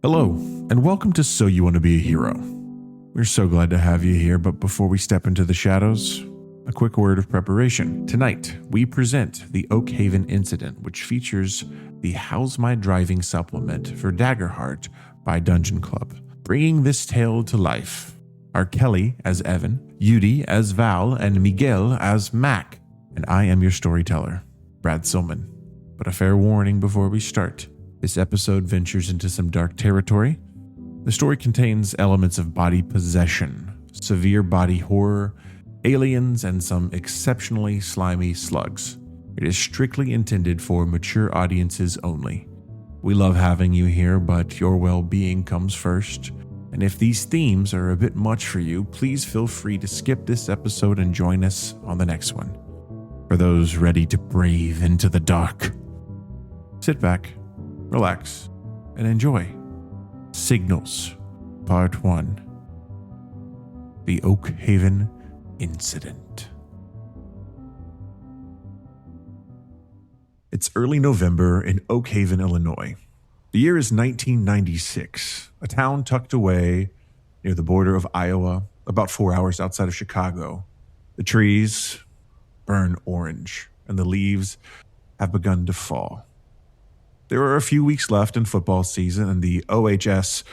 Hello, and welcome to So You Want to Be a Hero. We're so glad to have you here, but before we step into the shadows, a quick word of preparation. Tonight, we present the Oakhaven Incident, which features the How's My Driving supplement for Daggerheart by Dungeon Club. Bringing this tale to life are Kelly as Evan, Yudi as Val, and Miguel as Mac. And I am your storyteller, Brad Silman. But a fair warning before we start. This episode ventures into some dark territory. The story contains elements of body possession, severe body horror, aliens, and some exceptionally slimy slugs. It is strictly intended for mature audiences only. We love having you here, but your well-being comes first. And if these themes are a bit much for you, please feel free to skip this episode and join us on the next one. For those ready to brave into the dark, sit back, relax, and enjoy. Signals, Part 1. The Oakhaven Incident. It's early November in Oakhaven, Illinois. The year is 1996, a town tucked away near the border of Iowa, about 4 hours outside of Chicago. The trees burn orange, and the leaves have begun to fall. There are a few weeks left in football season, and the OHS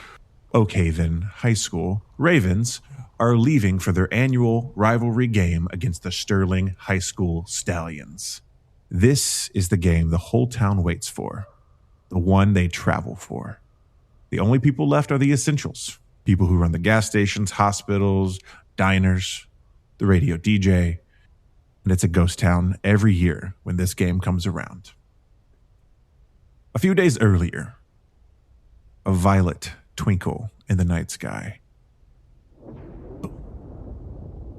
Oakhaven High School Ravens are leaving for their annual rivalry game against the Sterling High School Stallions. This is the game the whole town waits for, the one they travel for. The only people left are the essentials, people who run the gas stations, hospitals, diners, the radio DJ, and it's a ghost town every year when this game comes around. A few days earlier, a violet twinkle in the night sky.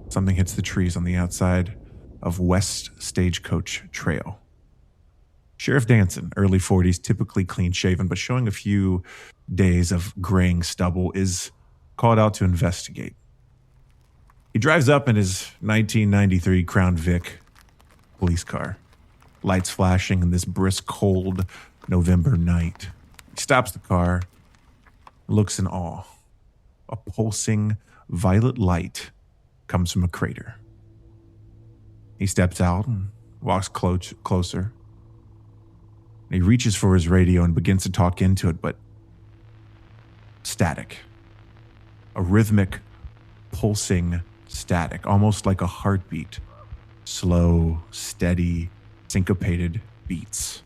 Something hits the trees on the outside of West Stagecoach Trail. Sheriff Danson, early 40s, typically clean-shaven, but showing a few days of graying stubble, is called out to investigate. He drives up in his 1993 Crown Vic police car, lights flashing in this brisk, cold November night. He stops the car, looks in awe. A pulsing violet light comes from a crater. He steps out and walks closer. He reaches for his radio and begins to talk into it, but static. A rhythmic, pulsing static, almost like a heartbeat. Slow, steady, syncopated beats.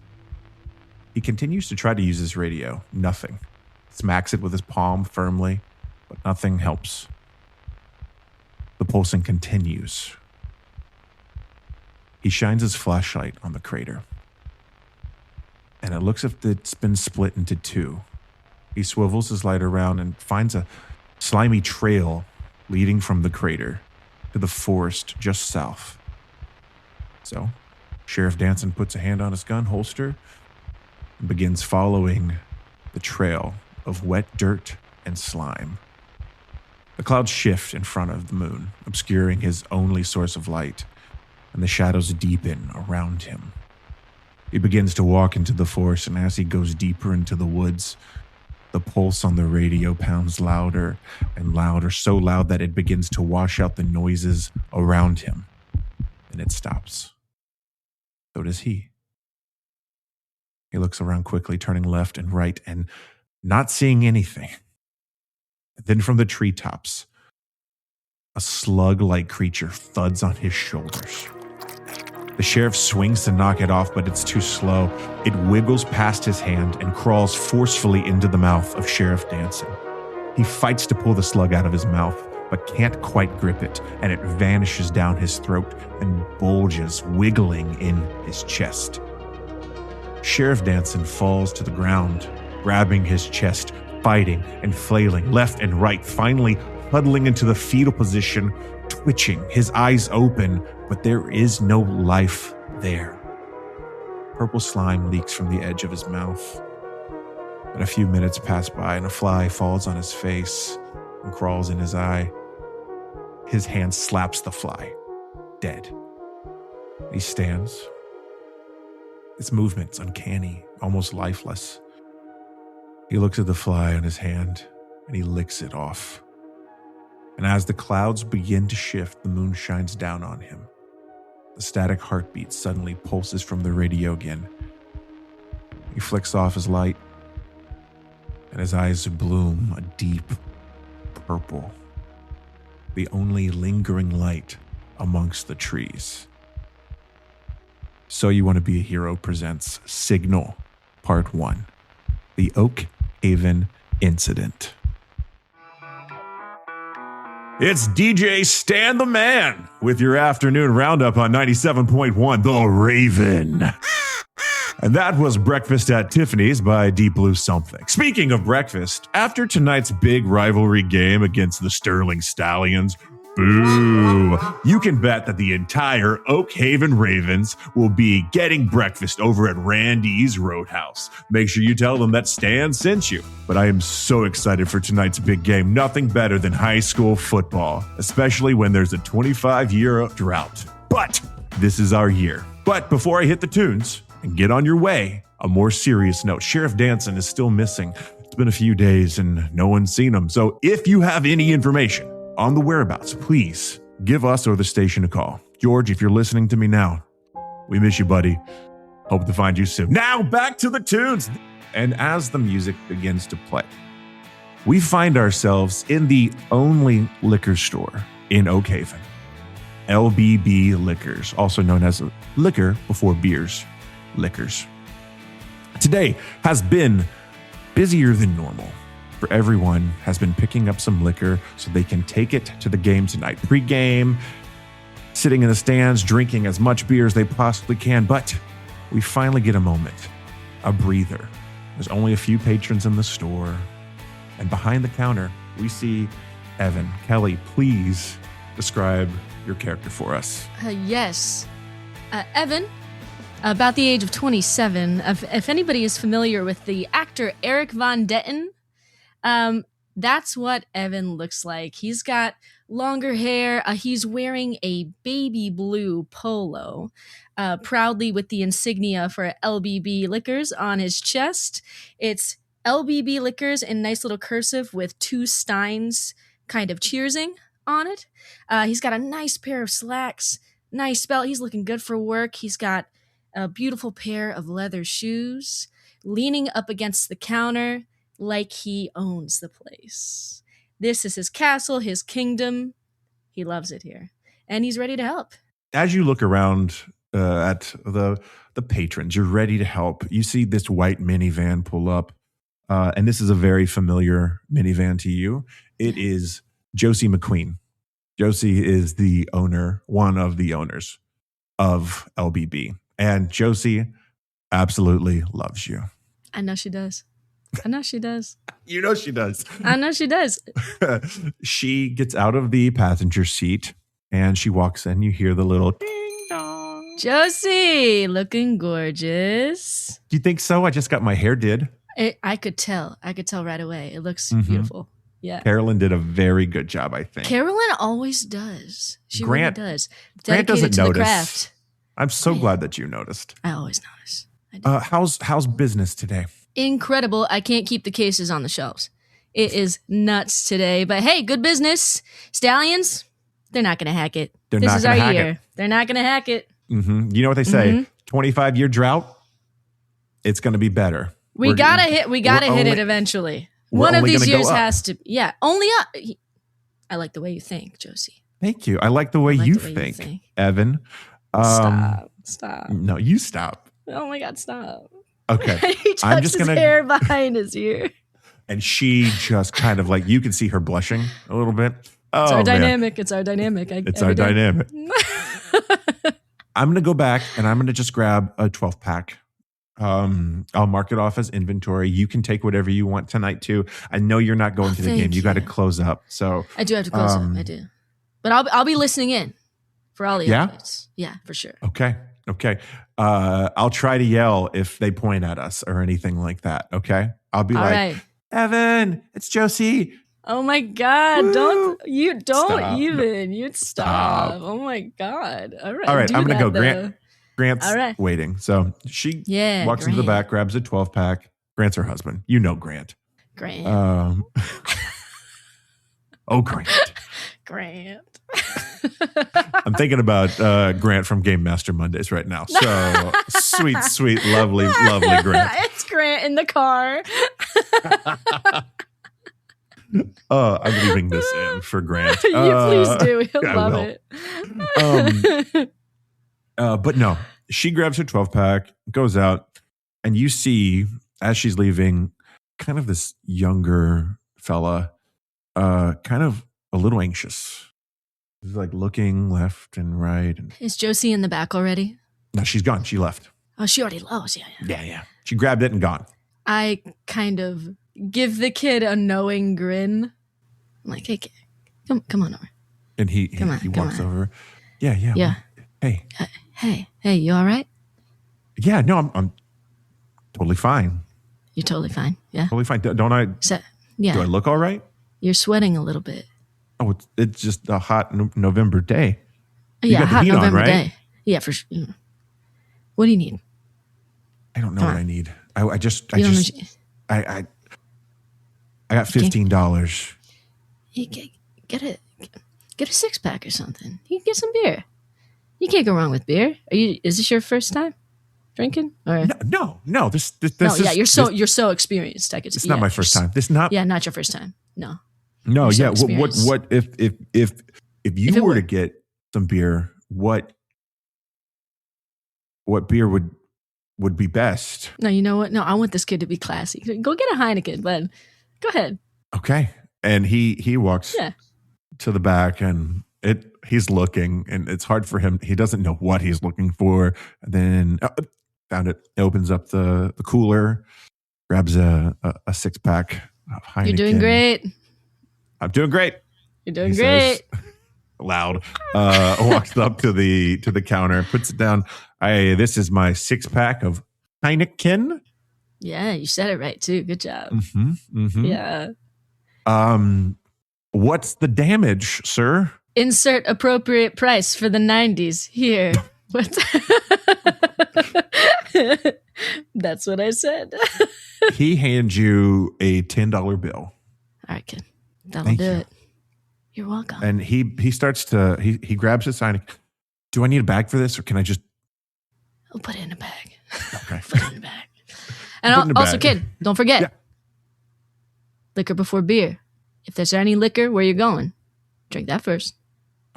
He continues to try to use his radio. Nothing. Smacks it with his palm firmly, but nothing helps. The pulsing continues. He shines his flashlight on the crater, and it looks as if it's been split into two. He swivels his light around and finds a slimy trail leading from the crater to the forest just south. So, Sheriff Danson puts a hand on his gun holster and begins following the trail of wet dirt and slime. The clouds shift in front of the moon, obscuring his only source of light, and the shadows deepen around him. He begins to walk into the forest, and as he goes deeper into the woods, the pulse on the radio pounds louder and louder, so loud that it begins to wash out the noises around him. And it stops. So does he. He looks around quickly, turning left and right, and not seeing anything. Then from the treetops, a slug-like creature thuds on his shoulders. The sheriff swings to knock it off, but it's too slow. It wiggles past his hand and crawls forcefully into the mouth of Sheriff Danson. He fights to pull the slug out of his mouth, but can't quite grip it, and it vanishes down his throat and bulges, wiggling in his chest. Sheriff Danson falls to the ground, grabbing his chest, fighting and flailing left and right, finally huddling into the fetal position, twitching, his eyes open, but there is no life there. Purple slime leaks from the edge of his mouth. And a few minutes pass by, and a fly falls on his face and crawls in his eye. His hand slaps the fly, dead. He stands. Its movement's uncanny, almost lifeless. He looks at the fly on his hand and he licks it off. And as the clouds begin to shift, the moon shines down on him. The static heartbeat suddenly pulses from the radio again. He flicks off his light, and his eyes bloom a deep purple, the only lingering light amongst the trees. So You Want to Be a Hero presents Signal, Part 1, the Oakhaven Incident. It's DJ Stan the Man with your afternoon roundup on 97.1 The Raven. And that was Breakfast at Tiffany's by Deep Blue Something. Speaking of breakfast, after tonight's big rivalry game against the Sterling Stallions, boo, you can bet that the entire Oakhaven Ravens will be getting breakfast over at Randy's Roadhouse. Make sure you tell them that Stan sent you. But I am so excited for tonight's big game. Nothing better than high school football, especially when there's a 25-year drought. But this is our year. But before I hit the tunes and get on your way, a more serious note. Sheriff Danson is still missing. It's been a few days and no one's seen him. So if you have any information on the whereabouts, please give us or the station a call. George, if you're listening to me now, we miss you, buddy. Hope to find you soon. Now, back to the tunes. And as the music begins to play, we find ourselves in the only liquor store in Oakhaven. LBB Liquors, also known as Liquor Before Beers Liquors. Today has been busier than normal. For everyone has been picking up some liquor so they can take it to the game tonight. Pre-game, sitting in the stands, drinking as much beer as they possibly can. But we finally get a moment, a breather. There's only a few patrons in the store. And behind the counter, we see Evan. Kelly, please describe your character for us. Yes. Evan, about the age of 27. If anybody is familiar with the actor Eric Von Detten, that's what Evan looks like. He's got longer hair. He's wearing a baby blue polo, proudly with the insignia for LBB Liquors on his chest. It's LBB Liquors in nice little cursive with two steins kind of cheersing on it. He's got a nice pair of slacks, nice belt. He's looking good for work. He's got a beautiful pair of leather shoes, leaning up against the counter like he owns the place. This is his castle, his kingdom. He loves it here, and he's ready to help. As you look around at the patrons, you're ready to help. You see this white minivan pull up, and this is a very familiar minivan to you. It is Josie McQueen. Josie is the owner, one of the owners of LBB, and Josie absolutely loves you. I know she does. I know she does. You know she does. I know she does. She gets out of the passenger seat and she walks in. You hear the little ding dong. Josie, looking gorgeous. Do you think so? I just got my hair did. I could tell. I could tell right away. It looks beautiful. Yeah. Carolyn did a very good job, I think. Carolyn always does. She Grant, really does. Grant doesn't to notice. The craft. I'm so glad that you noticed. I always notice. I do. How's business today? Incredible. I can't keep the cases on the shelves. It is nuts today, but hey, good business. Stallions, they're not going to hack it. This is our year. They're not going to hack it. Mm-hmm. You know what they say? 25-year drought. It's going to be better. We gotta hit it eventually. One of these years has to. Yeah, only up. I like the way you think, Josie. Thank you. I like the way you think, Evan. Stop. No, you stop. Oh my God, stop. Okay. He tucks his hair behind his ear. And she just kind of like, you can see her blushing a little bit. It's our dynamic. It's our dynamic. It's our dynamic. I'm going to go back and I'm going to just grab a 12 pack. I'll mark it off as inventory. You can take whatever you want tonight too. I know you're not going to the game. You got to close up. So I do have to close up. I do. But I'll be listening in for all the updates. Yeah, for sure. Okay. I'll try to yell if they point at us or anything like that. Okay. I'll be right. Evan, it's Josie. Oh my God. Woo! You'd stop. Oh my God. All right. I'm going to go. Grant's waiting. So she walks into the back, grabs a 12 pack, Grant's her husband. You know Grant. Grant. Oh, Grant. Grant. I'm thinking about Grant from Game Master Mondays right now. So sweet, sweet, lovely, lovely Grant. It's Grant in the car. I'm leaving this in for Grant. You please do. He'll I love will. it. But no, she grabs her 12-pack, goes out, and you see as she's leaving, kind of this younger fella, kind of a little anxious. He's like looking left and right. And Is Josie in the back already? no, she's gone. She left. Oh, she already loves. Yeah. Yeah. She grabbed it and gone. I kind of give the kid a knowing grin. I'm like, hey, kid, come on over. And he walks over. Yeah. Hey. Hey, you all right? Yeah, no, I'm totally fine. You're totally fine. Yeah. Totally fine. Don't I? Yeah. Do I look all right? You're sweating a little bit. Oh, it's just a hot November day. Yeah, got the hot heat on, November right? day. Yeah, for sure. What do you need? I don't know Come what on. I need. I You don't know- I got $15. You get a 6-pack or something. You can get some beer. You can't go wrong with beer. Is this your first time drinking? Or No. This no, is, yeah, you're so experienced. I could. It's not my first time. This not. Yeah, not your first time. No. No. You're so Yeah. experienced. What if you were to get some beer? What beer would be best? No, you know what? No, I want this kid to be classy. Go get a Heineken, bud. Go ahead. Okay. And he walks to the back and he's looking and it's hard for him. He doesn't know what he's looking for. And then found it. Opens up the cooler, grabs a 6-pack of Heineken. You're doing great. I'm doing great. You're doing He great. says, loud. Walks up to the counter, puts it down. This is my 6-pack of Heineken. Yeah, you said it right too. Good job. Mm-hmm. Yeah. What's the damage, sir? Insert appropriate price for the 90s here. What? That's what I said. He hands you a $10 bill. All right, kid. That'll Thank do you. it. You're welcome. And he starts to he grabs his Heineken. Do I need a bag for this, or can I just? I'll put it in a bag. Okay. Put it in a bag. And Put it in a also, bag. kid, don't forget. Yeah. Liquor before beer. If there's any liquor where you're going, drink that first.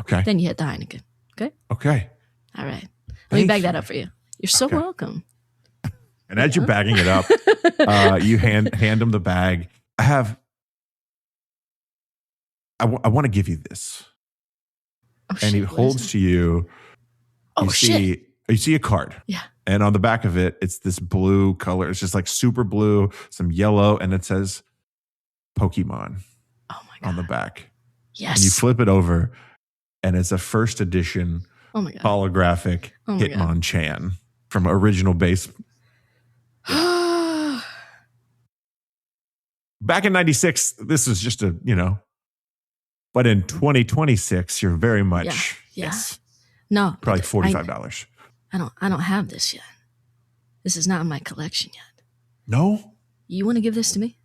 Okay. Then you hit the Heineken. Okay? Okay. All right. Let me Thank bag you. that up for you. You're so Okay. welcome. And as you're bagging it up, you hand him the bag. I want to give you this, Oh, and he shit, what is holds it? to you. Oh, shit. You see a card. Yeah. And on the back of it, it's this blue color. It's just like super blue, some yellow, and it says Pokemon Oh, my God. on the back. Yes. And you flip it over, and it's a first edition Oh, my God. holographic Oh my God. Hitmonchan from original base. Back in 96, this was just but in 2026, you're very much, Yeah. yes, No. probably I $45. don't have this yet. This is not in my collection yet. No? You want to give this to me?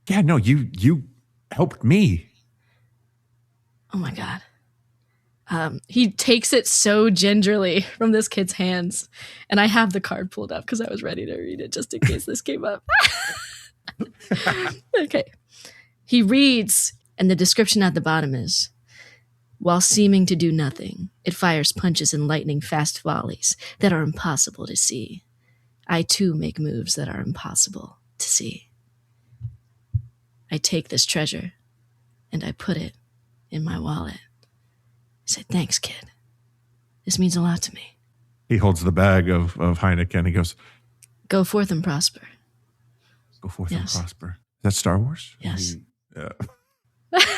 Yeah, no, you helped me. Oh my God. He takes it so gingerly from this kid's hands. And I have the card pulled up because I was ready to read it just in case this came up. Okay. He reads, and the description at the bottom is, while seeming to do nothing, it fires punches and lightning fast volleys that are impossible to see. I too make moves that are impossible to see. I take this treasure and I put it in my wallet. I said, thanks, kid. This means a lot to me. He holds the bag of Heineken. He goes, Go forth and prosper. go forth Yes. and prosper. Is that Star Wars? Yes. He,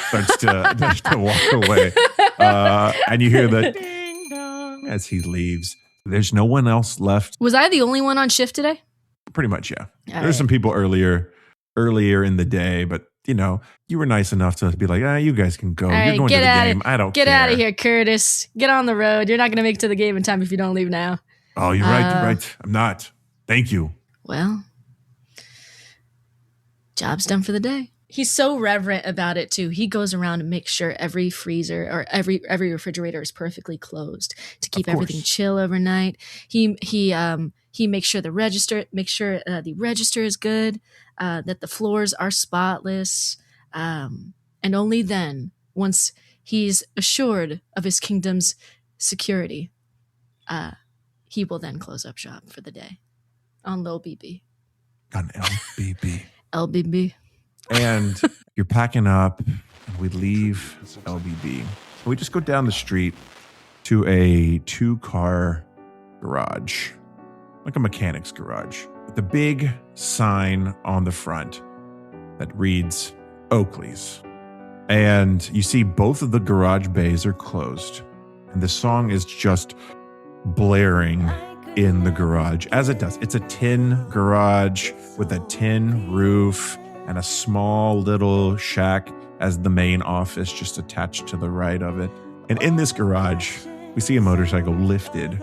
starts to walk away. And you hear the ding dong as he leaves. There's no one else left. Was I the only one on shift today? Pretty much, yeah. All There's right. some people earlier in the day, but you were nice enough to be like, you guys can go. All You're right, going to the get out game. I don't Get care. out of here, Curtis. Get on the road. You're not going to make it to the game in time if you don't leave now. Oh, you're right. You're right. I'm not. Thank you. Well, Job's done for the day. He's so reverent about it too. He goes around and makes sure every freezer or every refrigerator is perfectly closed to keep everything chill overnight. He makes sure the register is good, that the floors are spotless, and only then, once he's assured of his kingdom's security, he will then close up shop for the day on Lil BB. On LBB. LBB. And you're packing up, and we leave LBB. We just go down the street to a 2-car garage, like a mechanic's garage, with a big sign on the front that reads Oakley's. And you see both of the garage bays are closed, and the song is just blaring in the garage, as it does. It's a tin garage with a tin roof and a small little shack as the main office just attached to the right of it. And in this garage, we see a motorcycle lifted.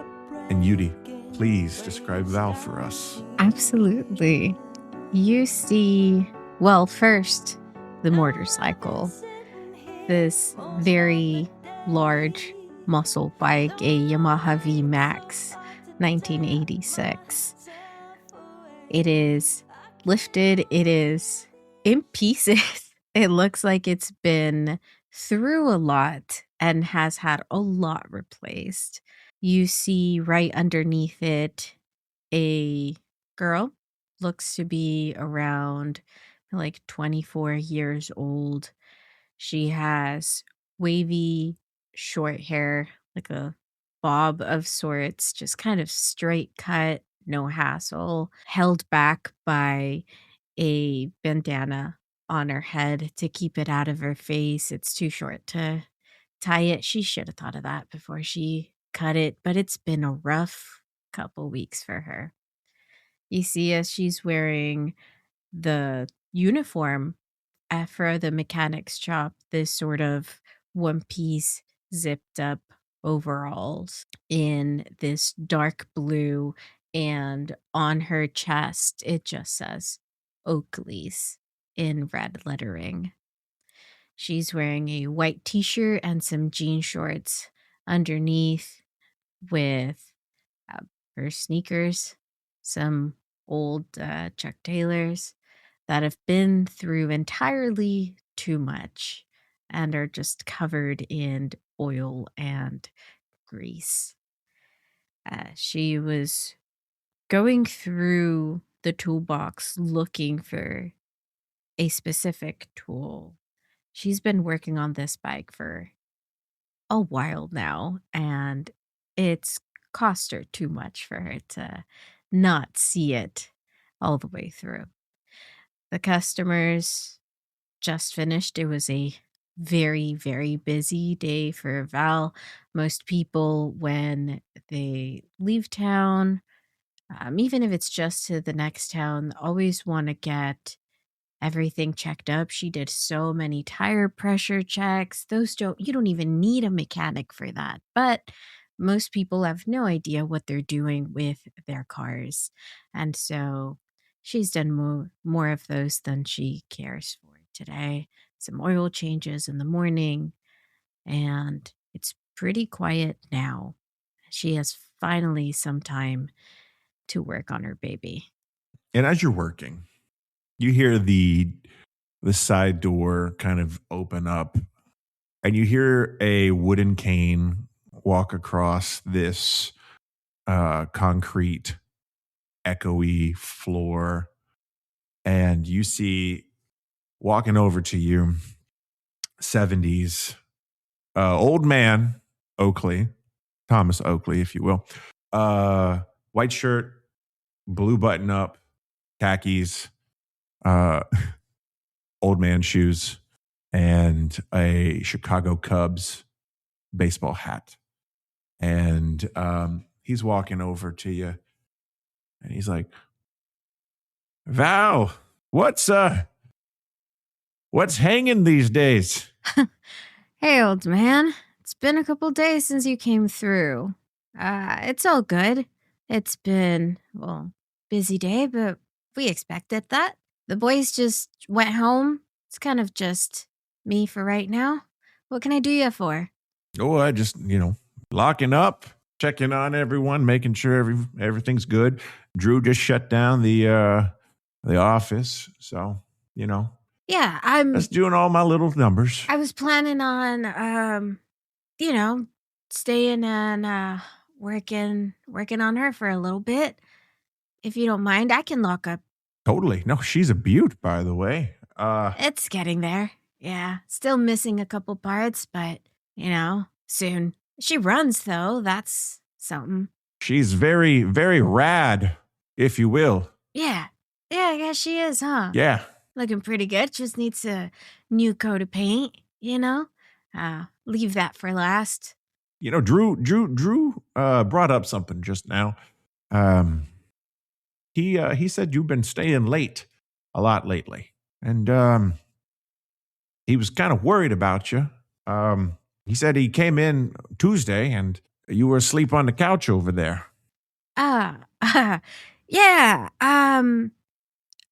And Yudi, please describe Val for us. Absolutely. You see, well, first, the motorcycle. This very large muscle bike, a Yamaha V Max 1986. It is lifted. It is in pieces. It looks like it's been through a lot and has had a lot replaced. You see right underneath it a girl, looks to be around like 24 years old. She has wavy short hair, like a bob of sorts, just kind of straight cut, no hassle, held back by a bandana on her head to keep it out of her face. It's too short to tie it. She should have thought of that before she cut it, but it's been a rough couple weeks for her. You see, as she's wearing the uniform for the mechanic's shop, this sort of one-piece zipped up overalls in this dark blue, and on her chest it just says Oakley's in red lettering. She's wearing a white t-shirt and some jean shorts underneath with her sneakers, some old Chuck Taylors that have been through entirely too much and are just covered in oil and grease. She was going through the toolbox looking for a specific tool. She's been working on this bike for a while now, and it's cost her too much for her to not see it all the way through. The customers just finished. It was a very, very busy day for Val. Most people, when they leave town, even if it's just to the next town, always want to get everything checked up. She did so many tire pressure checks. You don't even need a mechanic for that. But most people have no idea what they're doing with their cars. And so she's done more of those than she cares for today. Some oil changes in the morning, and it's pretty quiet now. She has finally some time to work on her baby. And as you're working, you hear the side door kind of open up, and you hear a wooden cane walk across this concrete, echoey floor, and you see walking over to you, 70s old man Oakley, Thomas Oakley, if you will, white shirt, blue button up, khakis, old man shoes, and a Chicago Cubs baseball hat. And he's walking over to you, and he's like, Val, what's hanging these days? Hey, old man. It's been a couple days since you came through. It's all good. It's been, busy day, but we expected that. The boys just went home. It's kind of just me for right now. What can I do you for? Oh, I just, locking up, checking on everyone, making sure everything's good. Drew just shut down the office, so, Yeah, I'm just doing all my little numbers. I was planning on staying and working on her for a little bit. If you don't mind, I can lock up. Totally. No, she's a beaut, by the way. It's getting there. Yeah, still missing a couple parts, but, soon. She runs, though. That's something. She's very, very rad, if you will. Yeah. Yeah, I guess she is, huh? Yeah. Looking pretty good. Just needs a new coat of paint, Leave that for last. Drew brought up something just now. He said you've been staying late a lot lately, and he was kind of worried about you. He said he came in Tuesday and you were asleep on the couch over there. Yeah.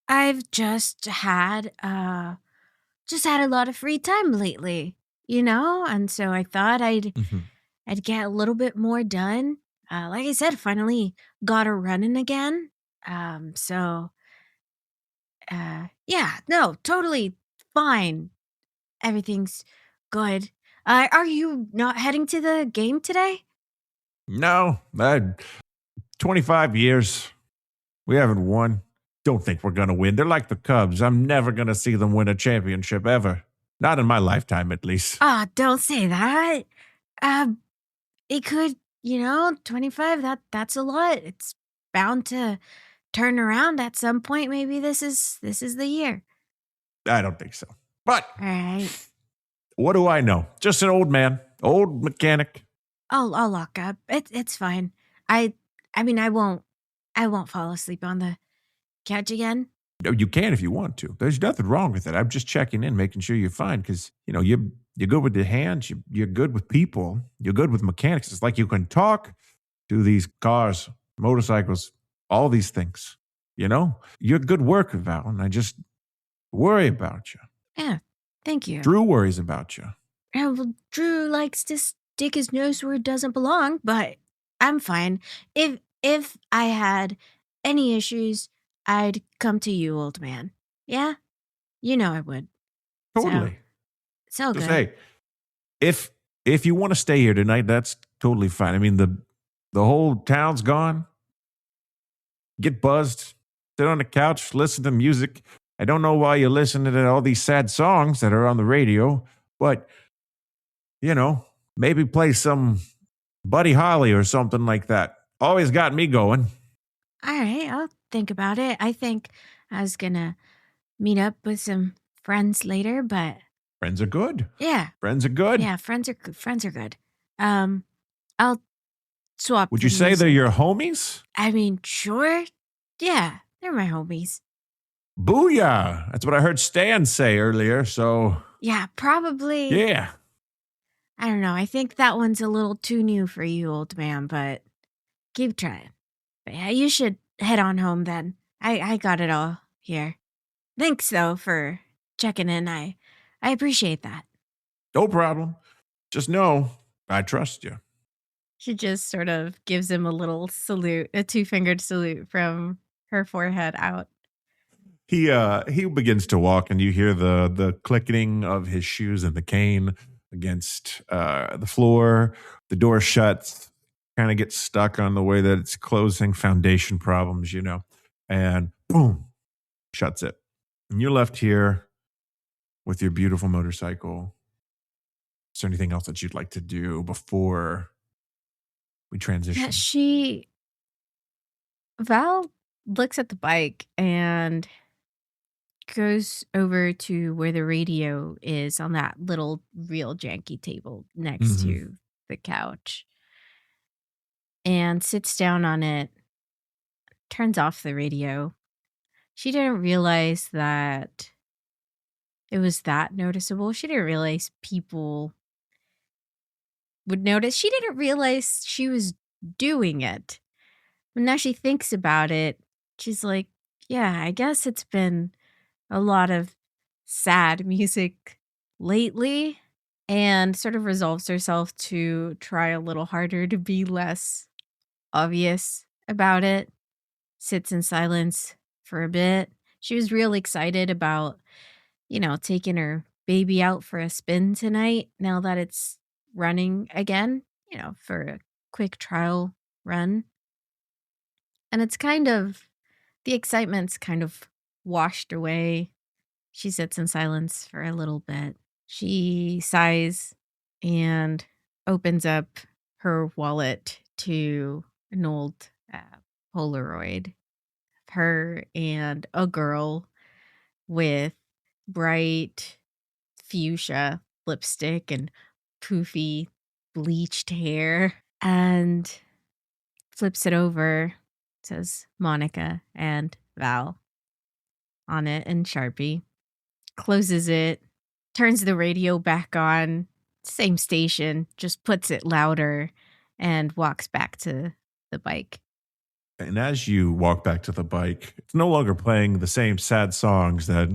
I've just had a lot of free time lately, and so I thought I'd get a little bit more done. Like I said, finally got her running again. Yeah, no, totally fine. Everything's good. Are you not heading to the game today? No, 25 years. We haven't won. Don't think we're going to win. They're like the Cubs. I'm never going to see them win a championship ever. Not in my lifetime, at least. Oh, don't say that. It could, 25, that's a lot. It's bound to turn around at some point. Maybe this is the year. I don't think so. But all right. What do I know? Just an old man, old mechanic. I'll lock up. It's fine. I won't fall asleep on the couch again. No, you can if you want to. There's nothing wrong with it. I'm just checking in, making sure you're fine, because you're good with the hands. You're good with people. You're good with mechanics. It's like you can talk to these cars, motorcycles, all these things. You're a good worker, Val, and I just worry about you. Yeah, thank you. Drew worries about you. Yeah, well, Drew likes to stick his nose where it doesn't belong, but I'm fine. If I had any issues, I'd come to you, old man. Yeah? I would. Totally. So good. Just, hey, if you want to stay here tonight, that's totally fine. I mean, the whole town's gone. Get buzzed, sit on the couch, listen to music. I don't know why you're listening to all these sad songs that are on the radio, but, maybe play some Buddy Holly or something like that. Always got me going. All right, I'll think about it. I think I was going to meet up with some friends later, but... Friends are good. Yeah. Friends are good. Yeah, friends are good. I'll swap. Would you say they're your homies? I mean, sure. Yeah, they're my homies. Booyah! That's what I heard Stan say earlier, so... Yeah, probably. Yeah. I don't know. I think that one's a little too new for you, old man, but keep trying. But yeah, you should head on home then. I got it all here. Thanks, though, for checking in. I appreciate that. No problem. Just know I trust you. She just sort of gives him a little salute, a 2-fingered salute from her forehead out. He begins to walk, and you hear the clicking of his shoes and the cane against the floor. The door shuts, kind of gets stuck on the way that it's closing. Foundation problems, and boom, shuts it. And you're left here with your beautiful motorcycle. Is there anything else that you'd like to do before we transition? Yeah, Val looks at the bike and goes over to where the radio is on that little real janky table next to the couch and sits down on it, turns off the radio. She didn't realize that it was that noticeable. She didn't realize people would notice. She didn't realize she was doing it. But now she thinks about it. She's like, yeah, I guess it's been a lot of sad music lately and sort of resolves herself to try a little harder to be less obvious about it. Sits in silence for a bit. She was real excited about, taking her baby out for a spin tonight now that it's running again, for a quick trial run. And the excitement's kind of washed away. She sits in silence for a little bit. She sighs and opens up her wallet to an old Polaroid of her and a girl with bright fuchsia lipstick and poofy bleached hair, and flips it over. It says Monica and Val on it in Sharpie. Closes it, turns the radio back on, same station, just puts it louder, and walks back to the bike. And as you walk back to the bike, it's no longer playing the same sad songs that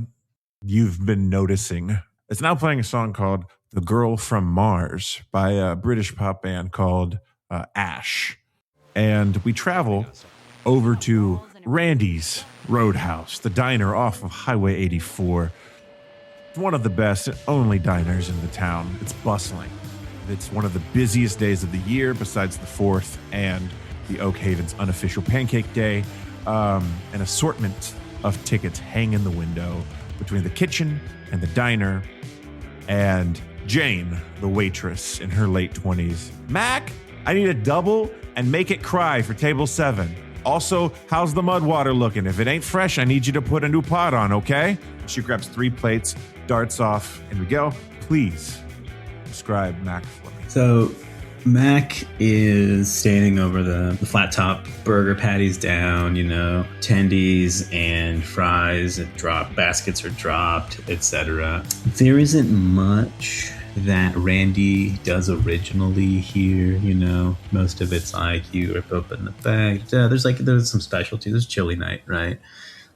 you've been noticing. It's now playing a song called The Girl from Mars by a British pop band called Ash. And we travel over to Randy's Roadhouse, the diner off of Highway 84. It's one of the best and only diners in the town. It's bustling. It's one of the busiest days of the year besides the 4th and the Oakhaven's unofficial pancake day. An assortment of tickets hang in the window between the kitchen and the diner, and Jane, the waitress in her late 20s. Mac, I need a double and make it cry for table 7. Also, how's the mud water looking? If it ain't fresh, I need you to put a new pot on, okay? She grabs 3 plates, darts off, and we go. Please describe Mac for me. So Mac is standing over the flat top burger patties down, tendies and fries baskets are dropped, etc. There isn't much that Randy does originally here, most of it's like you rip open the bag. There's some specialty. There's chili night, right?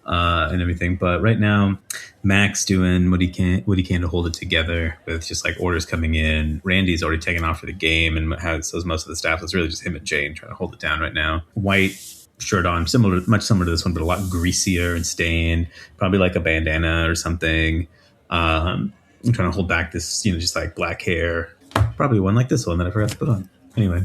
And everything. But right now, Mac's doing what he can to hold it together with just like orders coming in. Randy's already taken off for the game and so is most of the staff. So it's really just him and Jane trying to hold it down right now. White shirt on, much similar to this one, but a lot greasier and stained. Probably like a bandana or something. I'm trying to hold back this, just like black hair. Probably one like this one that I forgot to put on. Anyway,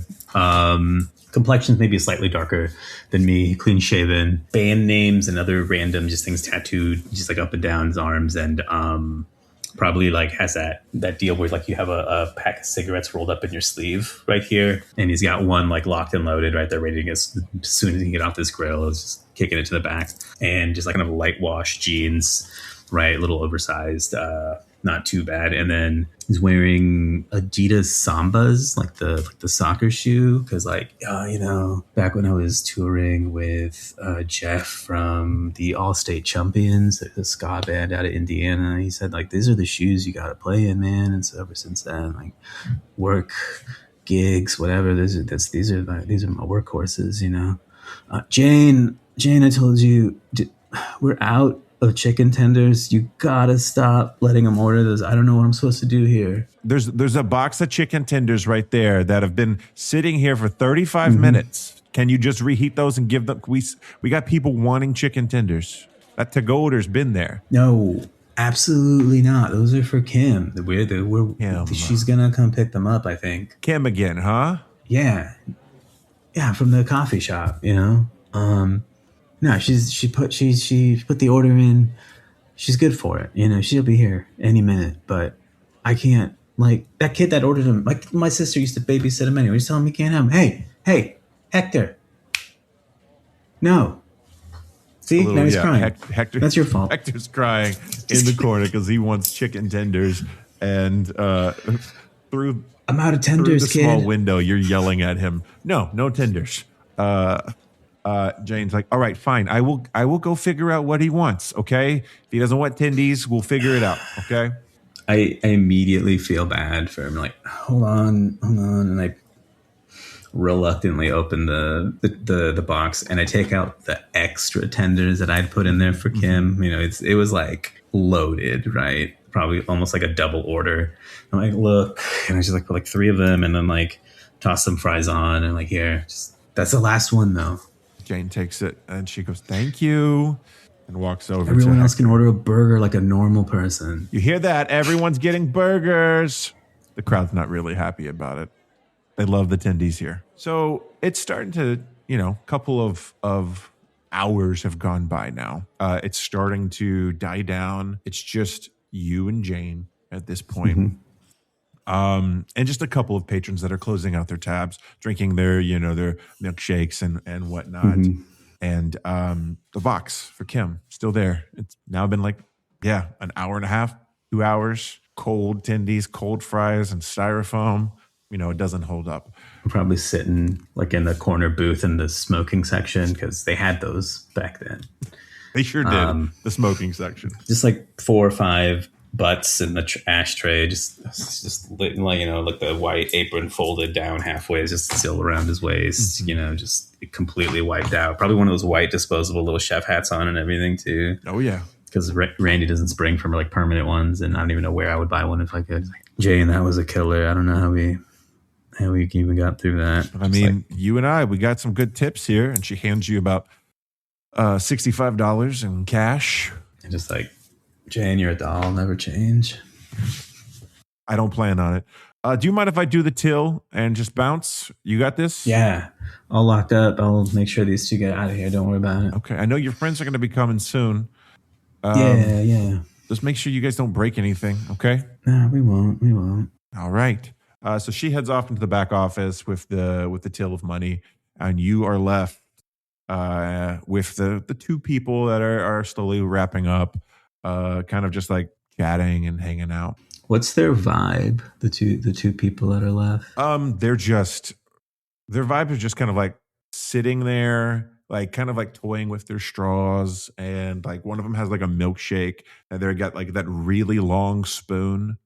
complexion's maybe slightly darker than me, clean shaven, band names and other random just things tattooed, just like up and down his arms, and probably like has that deal where like you have a pack of cigarettes rolled up in your sleeve right here, and he's got one like locked and loaded right there, ready to get as soon as he can get off this grill, is just kicking it to the back, and just like kind of light wash jeans, right, a little oversized, not too bad. And then he's wearing Adidas Sambas, like the soccer shoe, because back when I was touring with Jeff from the All-State Champions, the ska band out of Indiana, he said like these are the shoes you gotta play in, man. And so ever since then, like work, gigs, whatever, these are my workhorses, Jane, I told you we're out of chicken tenders. You gotta stop letting them order those. I don't know what I'm supposed to do here. There's a box of chicken tenders right there that have been sitting here for 35 minutes. Can you just reheat those and give them? We got people wanting chicken tenders. That to-go order's been there. No, absolutely not. Those are for Kim. She's gonna come pick them up, I think. Kim again, huh? Yeah, from the coffee shop. No, she put the order in. She's good for it. She'll be here any minute, but I can't, like, that kid that ordered him, like my sister used to babysit him anyway. He's telling me he can't have him. Hey, Hector. No. See, now he's crying. Hector, that's your fault. Hector's crying in the corner because he wants chicken tenders, and through I'm out of tenders, the kid. Small window, you're yelling at him. No tenders. Jane's like, all right, fine. I will go figure out what he wants. Okay. If he doesn't want tendies, we'll figure it out. Okay. I immediately feel bad for him. Like, hold on. And I reluctantly open the box, and I take out the extra tenders that I'd put in there for Kim. You know, it was like loaded, right? Probably almost like a double order. I'm like, look, and I just like put like 3 of them, and then like toss some fries on, and like, here, just, that's the last one though. Jane takes it and she goes, "Thank you," and walks over. Everyone else Hector. can order a burger like a normal person. You hear that? Everyone's getting burgers. The crowd's not really happy about it. They love the tendies here. So it's starting to, a couple of hours have gone by now. It's starting to die down. It's just you and Jane at this point. And just a couple of patrons that are closing out their tabs, drinking their, their milkshakes and whatnot. And the box for Kim, still there. It's now been like, an hour and a half, 2 hours, cold tendies, cold fries, and styrofoam. It doesn't hold up. I'm probably sitting like in the corner booth in the smoking section because they had those back then. They sure did. The smoking section. Just like 4 or 5 butts in the ashtray, just like, like the white apron folded down halfway, just still around his waist, just completely wiped out. Probably one of those white disposable little chef hats on and everything too. Oh yeah. Because Randy doesn't spring from like permanent ones, and I don't even know where I would buy one if I could. Jay, and that was a killer. I don't know how we even got through that. I mean, you and we got some good tips here, and she hands you about $65 in cash. And just like, Jane, you're a doll, never change. I don't plan on it. Do you mind if I do the till and just bounce? You got this? Yeah. All locked up. I'll make sure these 2 get out of here. Don't worry about it. Okay. I know your friends are going to be coming soon. Yeah. Just make sure you guys don't break anything, okay? No, we won't. All right. So she heads off into the back office with the till of money, and you are left with the 2 people that are slowly wrapping up, kind of just like chatting and hanging out. What's their vibe? The two people that are left. Their vibe is just kind of like sitting there, like kind of like toying with their straws, and like one of them has like a milkshake, and they've got like that really long spoon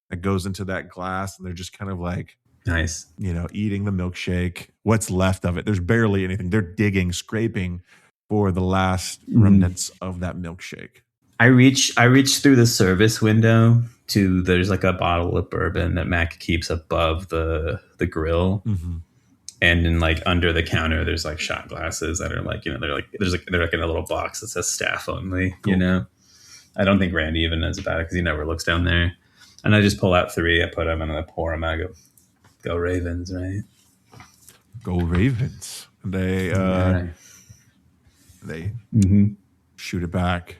that goes into that glass, and they're just kind of like, nice, eating the milkshake, what's left of it. There's barely anything. They're digging, scraping for the last remnants of that milkshake. I reach through the service window to, there's like a bottle of bourbon that Mac keeps above the grill. And then like under the counter, there's like shot glasses that are like, they're like in a little box that says staff only, Cool. I don't think Randy even knows about it because he never looks down there. And I just pull out 3, I put them, and I pour them out. I go Ravens, right? Go Ravens. They shoot it back.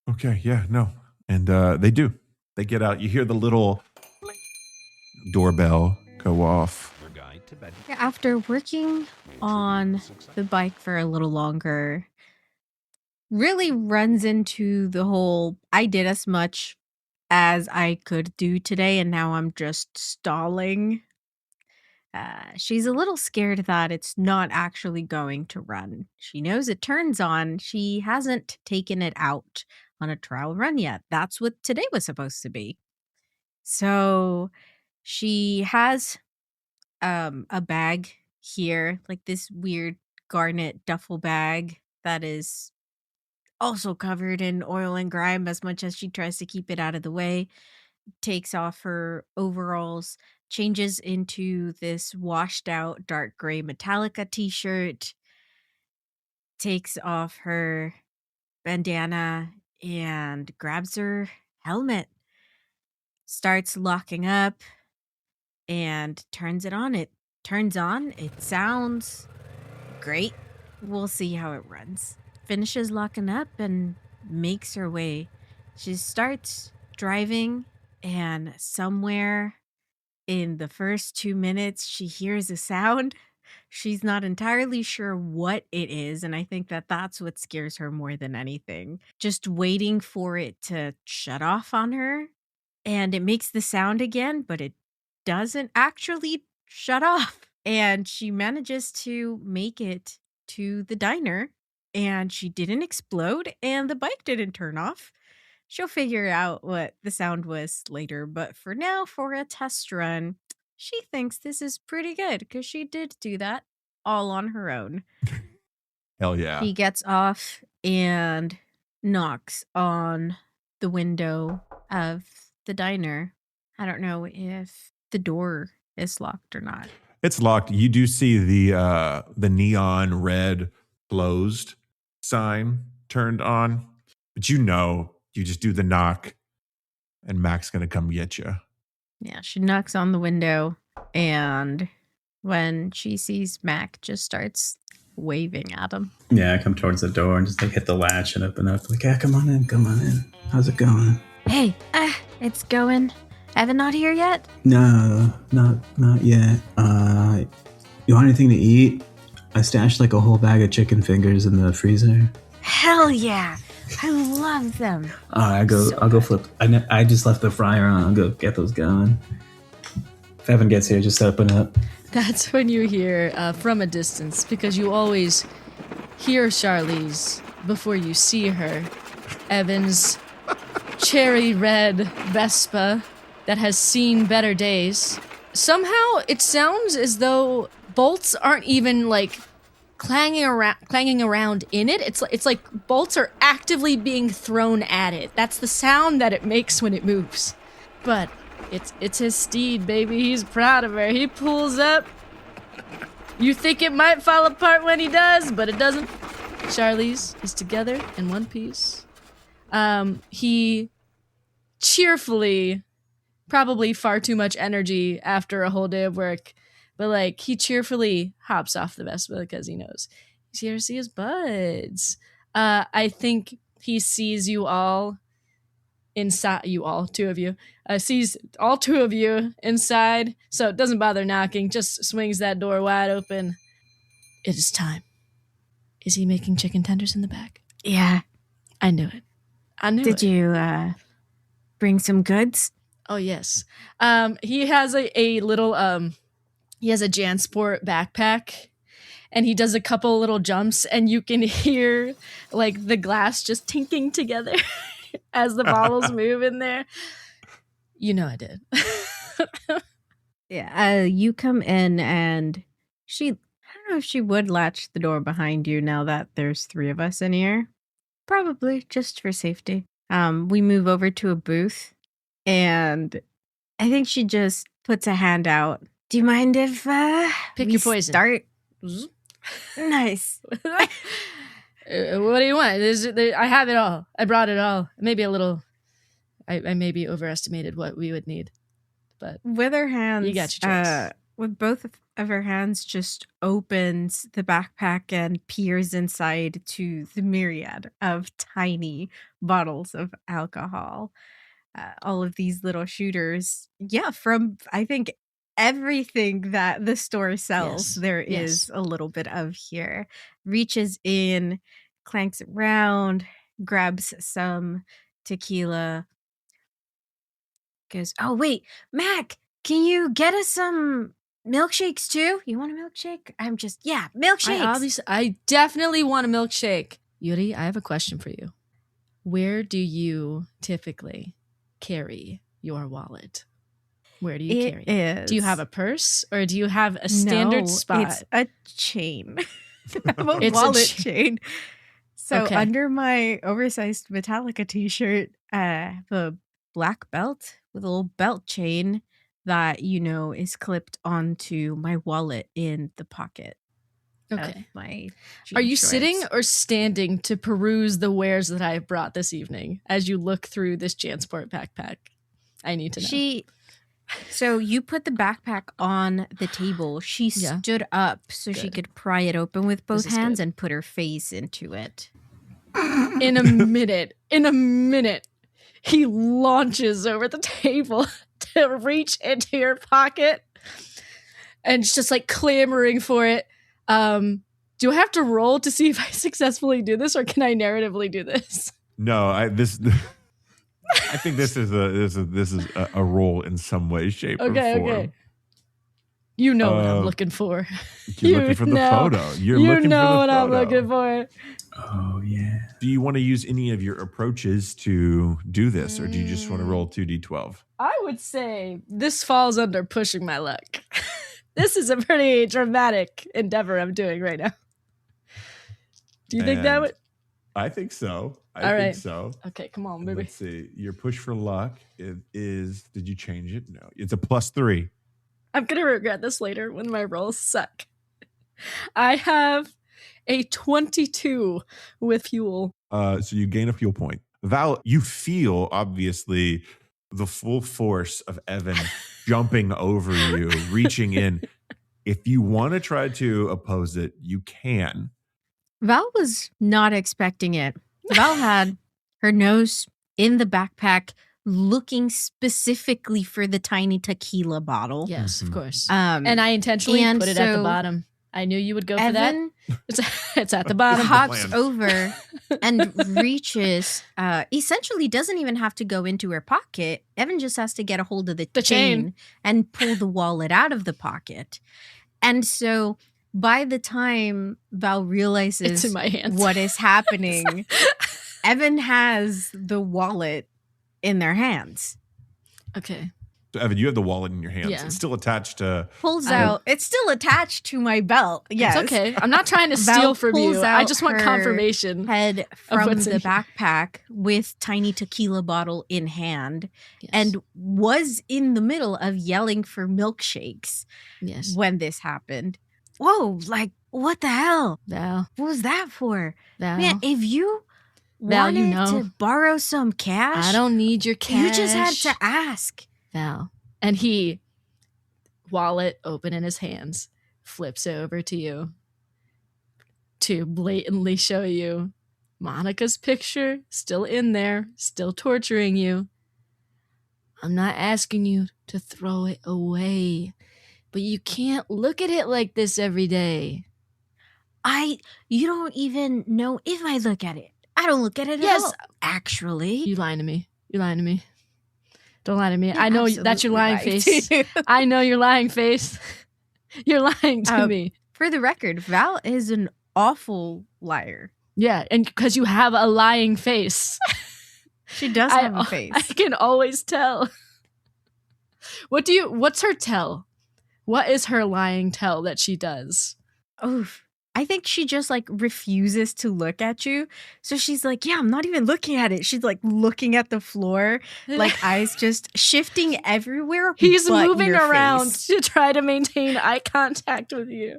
Okay, yeah, no. And they do. They get out. You hear the little doorbell go off. After working on the bike for a little longer, really runs into the whole, I did as much as I could do today, and now I'm just stalling. She's a little scared that it's not actually going to run. She knows it turns on. She hasn't taken it out on a trial run yet. That's what today was supposed to be. So she has a bag here, like this weird garnet duffel bag that is also covered in oil and grime as much as she tries to keep it out of the way. Takes off her overalls, changes into this washed out dark gray Metallica t-shirt, takes off her bandana and grabs her helmet, starts locking up and turns it on. It turns on. It sounds great. We'll see how it runs. Finishes locking up and makes her way. She starts driving, and somewhere in the first 2 minutes, she hears a sound. She's not entirely sure what it is, and I think that that's what scares her more than anything. Just waiting for it to shut off on her, and it makes the sound again, but it doesn't actually shut off. And she manages to make it to the diner, and she didn't explode, and the bike didn't turn off. She'll figure out what the sound was later, but for now, for a test run, she thinks this is pretty good because she did do that all on her own. Hell yeah. She gets off and knocks on the window of the diner. I don't know if the door is locked or not. It's locked. You do see the neon red closed sign turned on, but you just do the knock, and Mac's gonna come get you. Yeah, she knocks on the window, and when she sees Mac, just starts waving at him. Yeah, I come towards the door and just like hit the latch and open up. Like, yeah, come on in. How's it going? Hey, it's going. Evan not here yet? No, not yet. You want anything to eat? I stashed like a whole bag of chicken fingers in the freezer. Hell yeah! I love them. I'll go flip. I just left the fryer on. I'll go get those going. If Evan gets here, just open up. That's when you hear from a distance, because you always hear Charlize before you see her. Evan's cherry red Vespa that has seen better days. Somehow it sounds as though bolts aren't even like clanging around in it. It's like bolts are actively being thrown at it. That's the sound that it makes when it moves. But it's his steed, baby. He's proud of her. He pulls up. You think it might fall apart when he does, but it doesn't. Charlize is together in one piece. He cheerfully, probably far too much energy after a whole day of work, but like he cheerfully hops off the Vespa because he knows he's here to see his buds. I think he sees you all inside. You all, two of you, sees all two of you inside, so it doesn't bother knocking. Just swings that door wide open. It is time. Is he making chicken tenders in the back? Yeah. I knew it. Did you bring some goods? Oh, yes. He has a little, he has a JanSport backpack, and he does a couple little jumps, and you can hear, like, the glass just tinking together as the bottles move in there. You know I did. Yeah, you come in, and I don't know if she would latch the door behind you now that there's three of us in here. Probably, just for safety. We move over to a booth, and I think she just puts a hand out. Do you mind if Pick we your poison. start? Nice. What do you want? I have it all. I brought it all. Maybe a little. I maybe overestimated what we would need, but With her hands, you got your choice. with both of her hands, just opens the backpack and peers inside to the myriad of tiny bottles of alcohol. All of these little shooters. Yeah, from, I think, everything that the store sells, Yes. there Yes. is a little bit of here. Reaches in, clanks it round, grabs some tequila. Goes, oh, wait, Mac, can you get us some milkshakes too? You want a milkshake? Milkshakes. I definitely want a milkshake. Yuri, I have a question for you. Where do you typically carry your wallet? Where do you carry it? Do you have a purse, or do you have a standard spot? It's a chain. I have a It's a wallet chain. So Okay. under my oversized Metallica t-shirt, I have a black belt with a little belt chain that, is clipped onto my wallet in the pocket of Okay. my Are jean you shorts. sitting or standing to peruse the wares that I have brought this evening as you look through this JanSport backpack? I need to know. So you put the backpack on the table. She Yeah. stood up so she Good. could pry it open with both This is hands good. and put her face into it. In a minute, he launches over the table to reach into your pocket and it's just like clamoring for it. Do I have to roll to see if I successfully do this, or can I narratively do this? No, I think this is a role in some way, shape, or form. Okay. You know what I'm looking for. You're looking for the photo. You're looking for the photo. What I'm looking for. Oh, yeah. Do you want to use any of your approaches to do this, or do you just want to roll 2d12? I would say this falls under pushing my luck. This is a pretty dramatic endeavor I'm doing right now. Do you think that would? I think so. All I right. think so. Okay, come on, baby. Let's see. Your push for luck is. Did you change it? No. It's a +3. I'm going to regret this later when my rolls suck. I have a 22 with fuel. So you gain a fuel point. Val, you feel, obviously, the full force of Evan jumping over you, reaching in. If you want to try to oppose it, you can. Val was not expecting it. Val had her nose in the backpack, looking specifically for the tiny tequila bottle. Yes, of course. And I intentionally and put it at the so bottom. I knew you would go for Evan that. It's at the bottom. hops plan. over and reaches, essentially doesn't even have to go into her pocket. Evan just has to get a hold of the chain and pull the wallet out of the pocket. And so by the time Val realizes It's in my hands. what is happening, Evan has the wallet in their hands. Okay. So Evan, you have the wallet in your hands. Yeah. It's still attached to. Pulls out. It's still attached to my belt. Yes. It's okay. I'm not trying to Val steal from pulls you. I out just want her confirmation. Head from what's the in here. backpack with tiny tequila bottle in hand, Yes. and was in the middle of yelling for milkshakes yes. when this happened. Whoa, like, what the hell? Val. What was that for? Val. Man, if you Val, wanted you know. to borrow some cash, I don't need your cash. you just had to ask. Val. And he, wallet open in his hands, flips over to you to blatantly show you Monica's picture still in there, still torturing you. I'm not asking you to throw it away, but you can't look at it like this every day. You don't even know if I look at it. I don't look at it Yes. at all, actually. You lying to me. You're lying to me. Don't lie to me. You're I know that's your lying absolutely face. right. I know your lying face. You're lying to me. For the record, Val is an awful liar. Yeah, and because you have a lying face. She does have a face. I can always tell. What's her tell? What is her lying tell that she does? Oof. I think she just like refuses to look at you. So she's like, yeah, I'm not even looking at it. She's like looking at the floor, like eyes just shifting everywhere. He's but moving your around face. to try to maintain eye contact with you.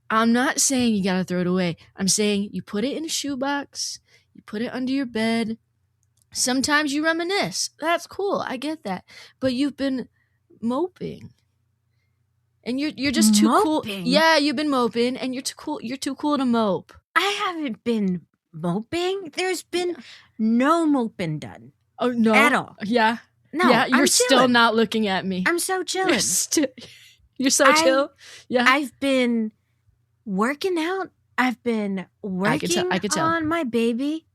I'm not saying you gotta throw it away. I'm saying you put it in a shoebox, you put it under your bed. Sometimes you reminisce. That's cool. I get that. But you've been moping. And you're just too cool. Moping? Yeah, you've been moping and you're too cool. You're too cool to mope. I haven't been moping. There's been no moping done Oh no. at all. Yeah. No, yeah, you're I'm still chilling. not looking at me. I'm so chilling. You're so chill. Yeah. I've been working out. I've been working I could tell. on my baby.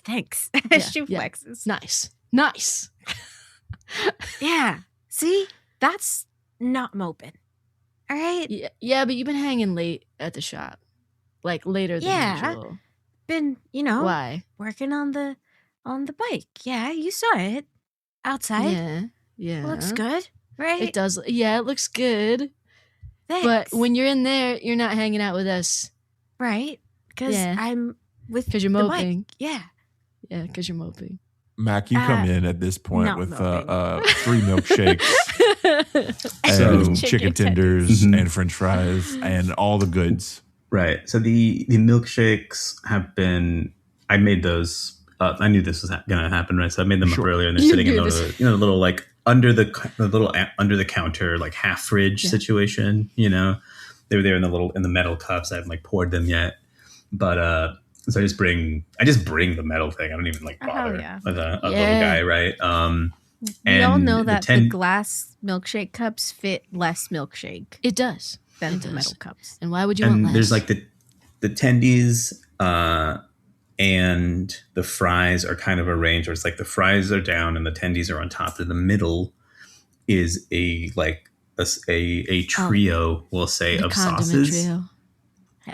Thanks. Yeah, She yeah. flexes. Nice. Nice. Yeah. See? That's not moping. All right? Yeah, but you've been hanging late at the shop. Like later than Yeah. usual. Been, Why? working on the bike. Yeah, you saw it. Outside. Yeah. Yeah. Looks good, right? It does. Yeah, it looks good. Thanks. But when you're in there, you're not hanging out with us. Right? Because Yeah. I'm with Because you're the moping. bike. Yeah. Yeah, because you're moping. Mac, you come in at this point not with moping. 3 milkshakes So- and chicken tenders Mhm. and French fries and all the goods. Right. So the milkshakes have been. I made those. I knew this was going to happen, right? So I made them Sure. up earlier, and they're You sitting in knew the this. little like under the little under the counter like half fridge Yeah. situation. They were there in the metal cups. I haven't like poured them yet, but so I just bring the metal thing. I don't even like Oh, bother yeah. with a little Yeah. guy, right? We all And know the that the 10 glass milkshake cups fit less milkshake It does. than It the does. metal cups. And why would you want and less? there's like the tendies and the fries are kind of arranged where it's like the fries are down and the tendies are on top. In the middle is a like a trio, we'll say, The of condiment sauces. trio.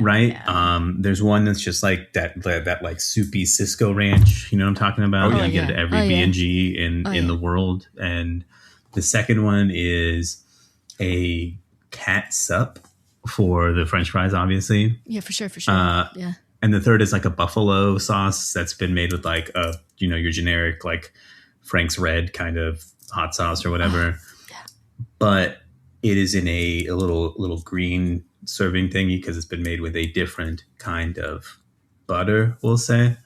Right. Yeah. There's one that's just like that like soupy Cisco ranch. You know what I'm talking about? Oh, You yeah. get it at every Oh, yeah. B&G in the world. And the second one is a cat sup for the French fries, obviously. Yeah, for sure. Yeah. And the third is like a buffalo sauce that's been made with like your generic like Frank's Red kind of hot sauce or whatever. Yeah. But it is in a little green serving thingy because it's been made with a different kind of butter, we'll say,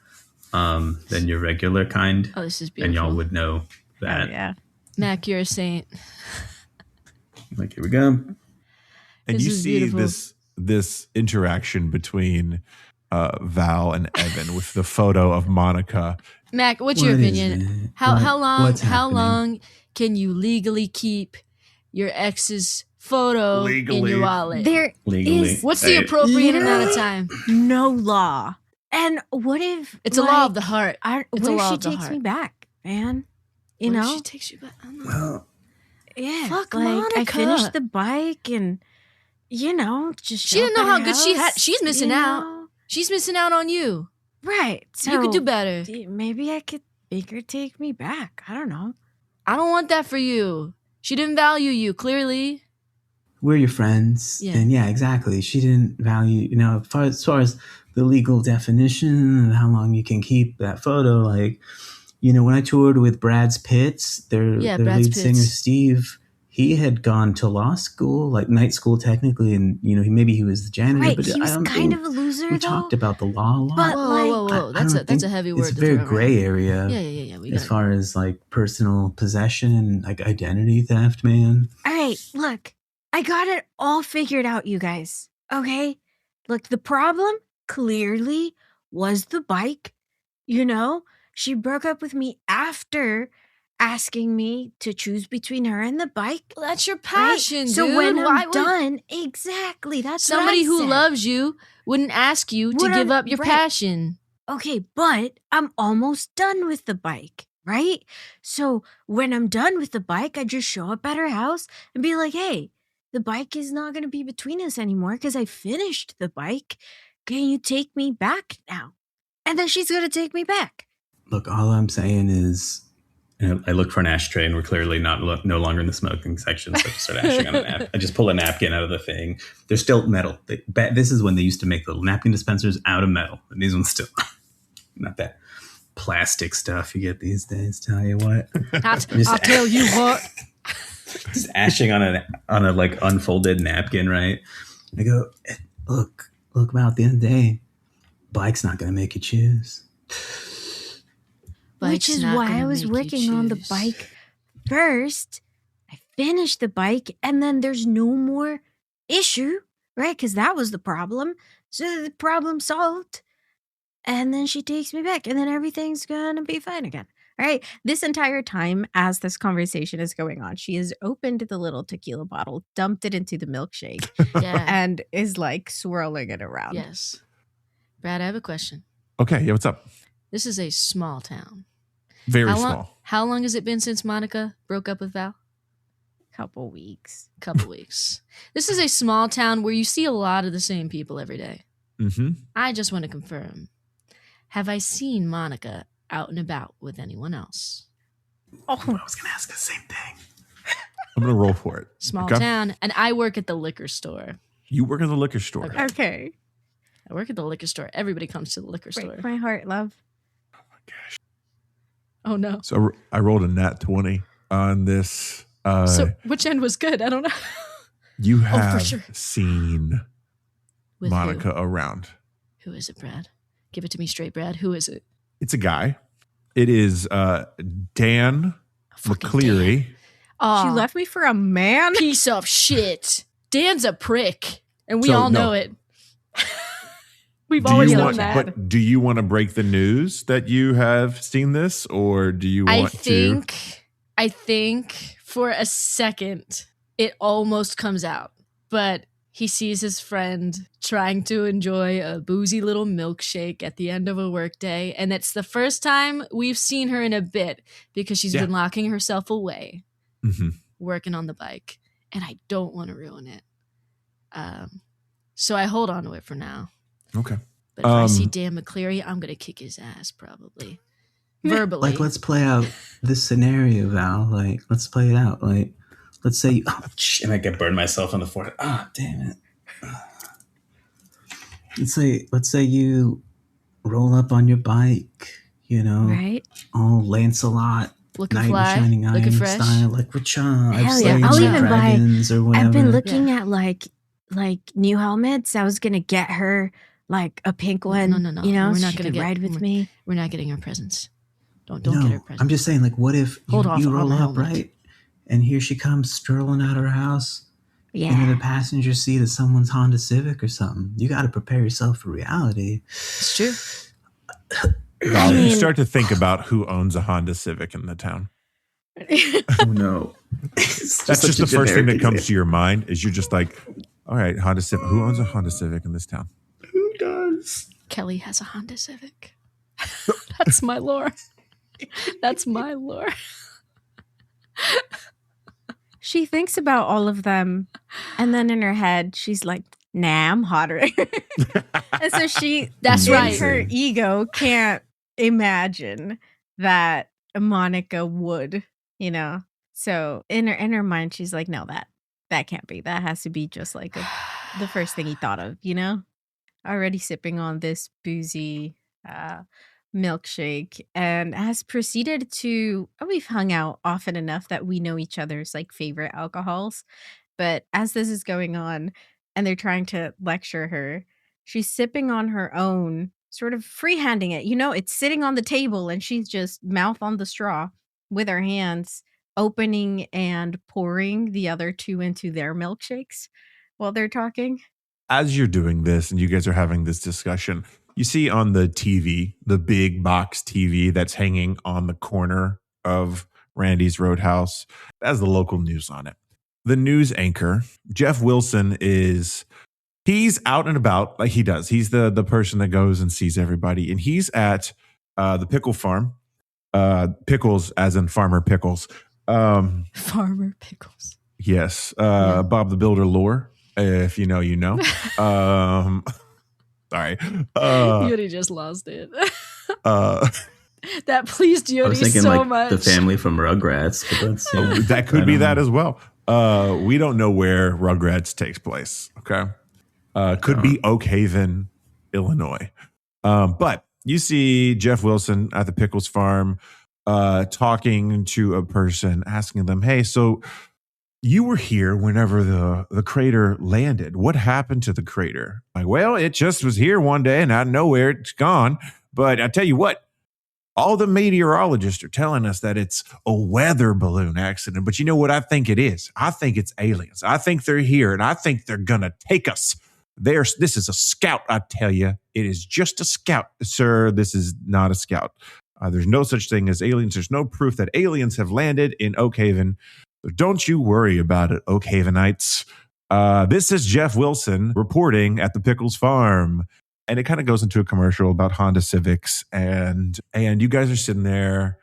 than your regular kind. Oh, this is beautiful. And y'all would know that. Oh, yeah. Mac, you're a saint. Like, here we go. And This you is see beautiful. this interaction between Val and Evan with the photo of Monica. Mac, what's your What is opinion? it? How What's how happening? long can you legally keep your ex's photo in Legally. your wallet? There Legally. is What's the Hey, appropriate amount of Literally? time? no law. And what if It's a law of the heart. what It's a if law she of the takes heart. me back, man? You What if know? she takes you back? I don't know. Well, Yeah. Fuck like I Monica. finished the bike and just She show didn't up know at how her good she had- house, she's missing you out. know? She's missing out on you. Right. So You could do better. Maybe I could make her take me back. I don't know. I don't want that for you. She didn't value you, clearly. we're your friends. Yeah. And yeah, exactly. She didn't value, as far as the legal definition and how long you can keep that photo, like, when I toured with Brad's Pitts, their Brad's lead singer, Pitts. Steve, he had gone to law school, like night school technically, and, maybe he was the janitor, Right. but He was I don't kind think of a loser, we though. talked about the law a lot. But, Whoa, like, whoa, whoa. I That's don't a think heavy word. It's a to very throw around. gray area Yeah. We as got far as like personal possession and like identity theft, man. All right, look, I got it all figured out, you guys. Okay? Look, the problem clearly was the bike. She broke up with me after asking me to choose between her and the bike. Well, that's your right? passion, So dude. when Why I'm would done, exactly, that's what somebody I who said. loves you wouldn't ask you to What give I'm- up your right. passion? Okay, but I'm almost done with the bike, right? So when I'm done with the bike, I just show up at her house and be like, hey, the bike is not going to be between us anymore because I finished the bike. Can you take me back now? And then she's going to take me back. Look, all I'm saying is, I look for an ashtray, and we're clearly no longer in the smoking section. So I just start ashing on a napkin. I just pull a napkin out of the thing. They're still metal. This is when they used to make the napkin dispensers out of metal, and these ones still not that plastic stuff you get these days. Tell you what, I'll tell you what. just ashing on a like unfolded napkin, right? I go, look, about the end of the day, bike's not going to make you choose. Which Bike's is not why gonna I was make you working on the choose. bike first. I finished the bike, and then there's no more issue, right? Because that was the problem. So the problem solved. And then she takes me back, and then everything's gonna be fine again. All right. This entire time, as this conversation is going on, she has opened the little tequila bottle, dumped it into the milkshake, Yeah. and is like swirling it around. Yes. Brad, I have a question. Okay, yeah, what's up? This is a small town. Very How small. long? How long has it been since Monica broke up with Val? Couple weeks. Couple weeks. This is a small town where you see a lot of the same people every day. Mm-hmm. I just want to confirm. Have I seen Monica out and about with anyone else? I was going to ask the same thing. I'm gonna roll for it. Small Okay. town, and I work at the liquor store. You work in the liquor store. Okay. Okay. I work at the liquor store. Everybody comes to the liquor store. Break my heart, love. Oh no. So I rolled a nat 20 on this. So which end was good? I don't know. You have sure. seen With Monica around. Who is it, Brad? Give it to me straight, Brad. Who is it? It's a guy. It is Dan Fucking McCleary. Dan. Aw, She left me for a man? piece of shit. Dan's a prick, and we So, all no. know it. We've Do always you known want, that. but do you want to break the news that you have seen this, or do you want I think for a second it almost comes out, but he sees his friend trying to enjoy a boozy little milkshake at the end of a workday, and it's the first time we've seen her in a bit because she's Yeah. been locking herself away, to? Mhm. working on the bike. and I don't want to ruin it. So I hold on to it for now. Okay. But if I see Dan McCleary, I'm gonna kick his ass probably. Verbally. Like, let's play out this scenario, Val. Like, let's play it out. Like, let's say, and I get burned myself on the forehead. Ah, damn it. Let's say you roll up on your bike, you know, Right? all Lancelot, Looking knight fly, in shining looking iron fresh. style, like Richard. Hell yeah. I'll even buy- dragons or whatever. I've been looking at like new helmets. I was gonna get her like a pink one. No. You know, We're so not she gonna could get- ride with me. We're not getting her presents. Don't No, get her presents. I'm just saying, like, what if Hold off you on roll the up, helmet. right? And here she comes strolling out of her house. Yeah. Into the passenger seat of someone's Honda Civic or something. You got to prepare yourself for reality. It's true. Val, you mean- start to think about who owns a Honda Civic in the town. Oh no. That's just the first thing that comes to your mind is you're just like, all right, Honda Civic. Who owns a Honda Civic in this town? Who does? Kelly has a Honda Civic. That's my lore. That's my lore. She thinks about all of them, and then in her head, she's like, "Nah, I'm hotter." And so That's in right. her ego can't imagine that Monica would, you know. So in her mind, she's like, "No, that can't be. That has to be just like the first thing he thought of, you know." Already sipping on this boozy milkshake, and has proceeded to. We've hung out often enough that we know each other's like favorite alcohols. But as this is going on, and they're trying to lecture her, she's sipping on her own, sort of freehanding it. You know, it's sitting on the table, and she's just mouth on the straw with her hands, opening and pouring the other two into their milkshakes while they're talking. As you're doing this and you guys are having this discussion, you see on the TV, the big box TV that's hanging on the corner of Randy's Roadhouse, it has the local news on it. The news anchor, Jeff Wilson, he's out and about like he does. He's the person that goes and sees everybody. And he's at the pickle farm, pickles as in farmer pickles. Farmer Pickles. Yes. Bob the Builder lore. If you know, you know. Sorry. Yuri just lost it. That pleased I Yuri was thinking so like much. the family from Rugrats, but that's that could be that as well. We don't know where Rugrats takes place. Okay. Could be Oakhaven, Illinois. But you see Jeff Wilson at the Pickles farm talking to a person, asking them, hey, so you were here whenever the crater landed. What happened to the crater? Like, well, it just was here one day and out of nowhere it's gone. But I tell you what, all the meteorologists are telling us that it's a weather balloon accident. But you know what I think it is? I think it's aliens. I think they're here and I think they're going to take us. This is a scout, I tell you. It is just a scout, sir. This is not a scout. There's no such thing as aliens. There's no proof that aliens have landed in Oakhaven. So don't you worry about it, Oakhavenites. This is Jeff Wilson reporting at the Pickles farm. And it kind of goes into a commercial about Honda Civics. And you guys are sitting there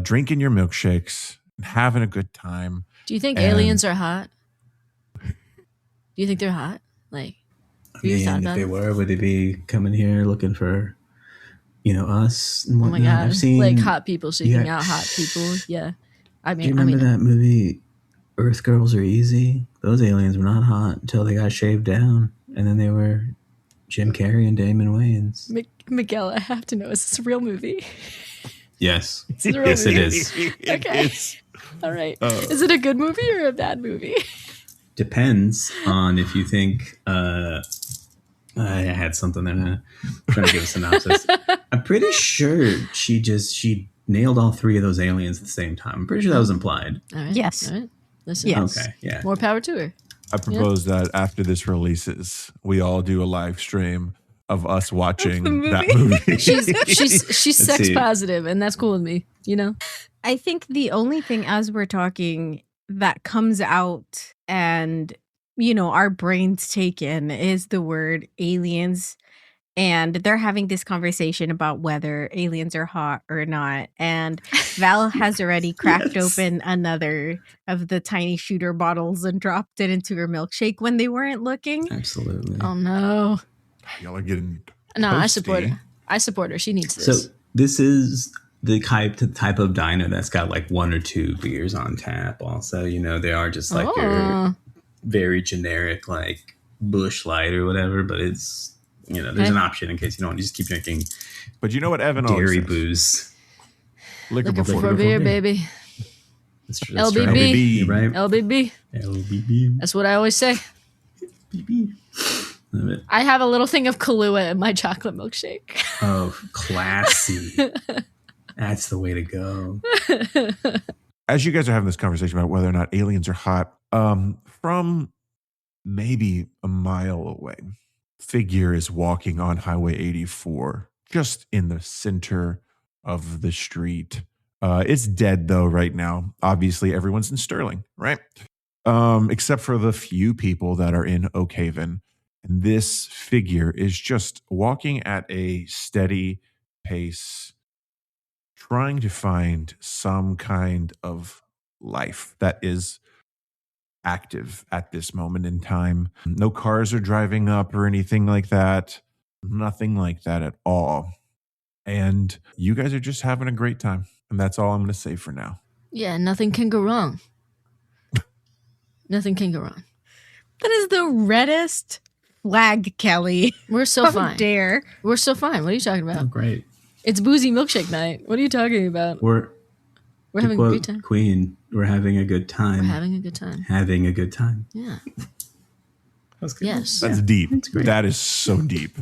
drinking your milkshakes and having a good time. Do you think aliens are hot? Do you think they're hot? Like, I mean, if they were, would they be coming here looking for, us and oh whatnot? my god, I've seen, like hot people seeking out hot people. Yeah, do you remember that movie, Earth Girls Are Easy? Those aliens were not hot until they got shaved down, and then they were Jim Carrey and Damon Wayans. Miguel, I have to know, is this a real movie? Yes, It's a real yes, movie. it is. Okay, all right. Is it a good movie or a bad movie? Depends on if you think. I had something there. I'm trying to give a synopsis. I'm pretty sure she nailed all three of those aliens at the same time. I'm pretty sure that was implied. All right. Yes. All right. Listen. Yes. Okay, yeah. More power to her. I propose that after this releases, we all do a live stream of us watching that movie. She's sex see. positive, and that's cool with me. You know. I think the only thing as we're talking that comes out and, our brains take in is the word aliens. and they're having this conversation about whether aliens are hot or not. And Val has already cracked open another of the tiny shooter bottles and dropped it into her milkshake when they weren't looking. Absolutely. Oh no. Y'all are getting No, I toasty. support her. I support her. She needs this. So this is the type of diner that's got like 1 or 2 beers on tap. Also, they are just like your very generic like Busch Light or whatever, but it's there's an option in case you don't want to just keep drinking. But you know what Evan always dairy says? booze. Liquor Looking before for beer, baby. That's LBB. right. LBB. LBB. That's what I always say. LBB. Love it. I have a little thing of Kahlua in my chocolate milkshake. Oh, classy. That's the way to go. As you guys are having this conversation about whether or not aliens are hot, from maybe a mile away, figure is walking on Highway 84, just in the center of the street. It's dead though right now. Obviously, everyone's in Sterling, right? Except for the few people that are in Oakhaven. And this figure is just walking at a steady pace, trying to find some kind of life that is active at this moment in time. No cars are driving up or anything like that. Nothing like that at all. And you guys are just having a great time. And that's all I'm going to say for now. Yeah, nothing can go wrong. Nothing can go wrong. That is the reddest flag, Kelly. We're so How fine. dare. We're so fine. What are you talking Oh, about? great. It's boozy milkshake night. What are you talking about? We're having a quote great time. Queen, we're having a good time. We're having a good time. Having a good time. Yeah. That's good. Yes. That's deep. That's great. That is so deep.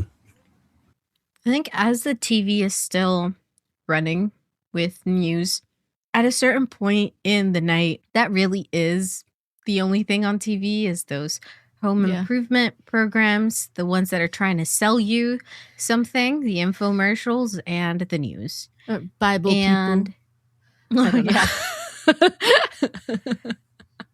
I think as the TV is still running with news, at a certain point in the night, that really is the only thing on TV is those home improvement programs, the ones that are trying to sell you something, the infomercials and the news. Bible And people.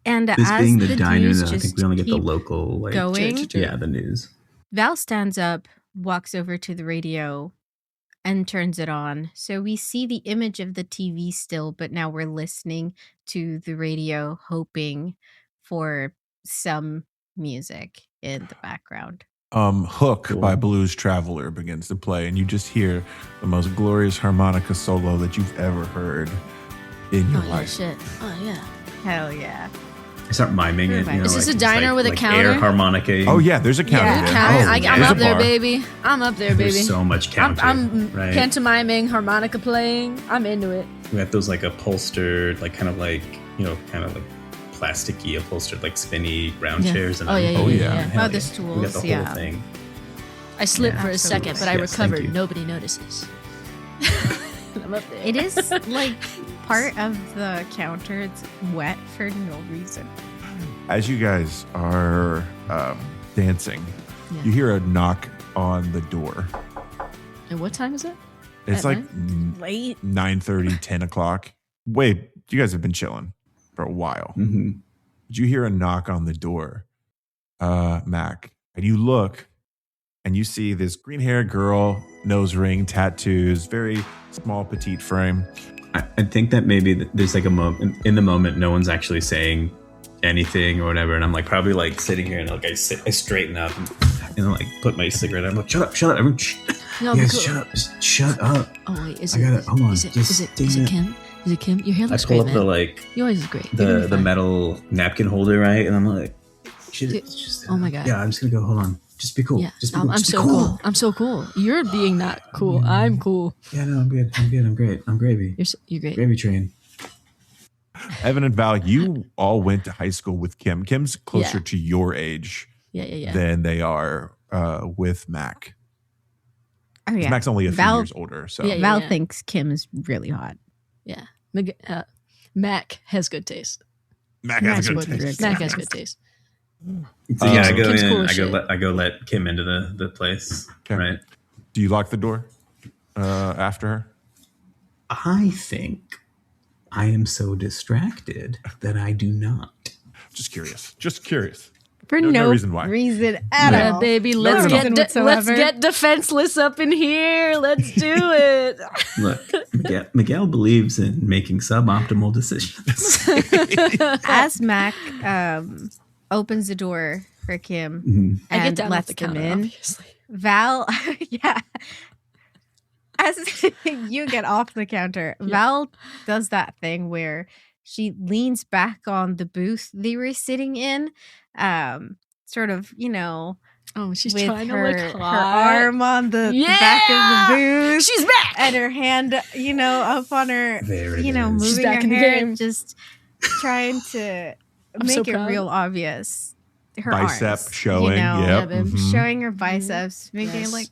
And This as being the diner, news though, I just think we only get the keep local, like, going. yeah, the news. Val stands up, walks over to the radio, and turns it on. So we see the image of the TV still, but now we're listening to the radio, hoping for some music in the background. Hook Cool. by Blues Traveler begins to play, and you just hear the most glorious harmonica solo that you've ever heard in your Oh, yeah, life. shit. Oh, yeah. Hell yeah. I start miming it. Is this a it's diner with a counter? Air harmonica. Oh, yeah, there's a counter. Yeah. there. Counter. Oh, I'm there's up a there, bar. baby. I'm up there, baby. There's so much counter. I'm right? pantomiming, harmonica playing. I'm into it. We got those like upholstered, like kind of like plasticky upholstered, like spinny round Yeah. chairs. And Oh, yeah, everything. yeah, yeah, yeah. Hell Oh, the We got stools, the whole yeah. thing. I slipped Yeah, for a second, but I absolutely. Yes, thank recovered. you. Nobody notices. I'm up there. It is like part of the counter. It's wet for no reason. As you guys are dancing, Yeah. you hear a knock on the door. And what time is it? It's At like Late. 9:30, 10 o'clock. Wait, you guys have been chilling for a while. Mm-hmm. Did you hear a knock on the door, Mac? And you look and you see this green-haired girl, nose ring, tattoos, very small, petite frame. I think that maybe there's like a moment in the moment, no one's actually saying anything or whatever, and I'm like probably like sitting here and like I straighten up and like put my cigarette. I'm like, shut up, everyone, No, you guys, because- shut up, just shut up. Oh wait, is I it? gotta hold on. Is it? just Is it? damn Is it Kim? Is it Kim? Your hair I looks pull great, up the man. like You always look great. You're gonna be the fine. metal napkin holder, right? And I'm like, Dude, it's just, oh my God. yeah, I'm just gonna go. Hold on, just be cool. Yeah, Just be I'm cool. Just be so cool. I'm so cool. You're being not cool. I'm cool. Yeah, no, I'm good. I'm great. I'm gravy. You're great. Gravy train. Evan and Val, you all went to high school with Kim. Kim's closer Yeah. to your age Yeah. than they are with Mac. Oh, yeah. Mac's only a few Val- years older. So Yeah, Val thinks Kim is really hot. Yeah. Mac has good taste. Mac has a good Mac's taste. good. Mac has good taste. So yeah, I go Kim's in. cool as shit. I go let Kim into the place. Okay. Right. Do you lock the door after her? I think I am so distracted that I do not. Just curious. Just curious. For There's no no reason why. reason at Yeah, all. baby, No let's reason let's whatsoever. get defenseless up in here. Let's do it. Look, Miguel believes in making suboptimal decisions. As Mac opens the door for Kim Mhm. I get and down off lets the them counter, in, obviously. Val, yeah. As you get off the counter, Val does that thing where she leans back on the booth they were sitting in, sort of, Oh, she's with trying her, to look hot. her arm on the back of the booth. She's back. And her hand, up on her, There it is. moving She's back her in the hair, game. just trying to I'm make so it proud. real obvious. Her Bicep arms, showing. Yeah, Yep. babe. mhm. showing her biceps, making it Yes. like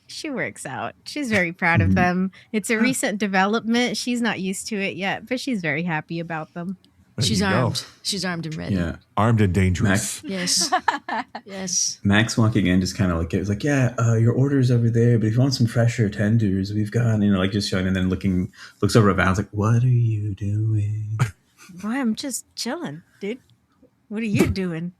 she works out. She's very proud of them. It's a recent development. She's not used to it yet, but she's very happy about them. There She's you go. armed. She's armed and ready. Yeah. Armed and dangerous. Yes. Yes. Max walking in just kind of like, it was like, your order's over there, but if you want some fresher tenders, we've got, just showing, and then looks over at Val's like, what are you doing? Boy, I'm just chilling, dude. What are you doing?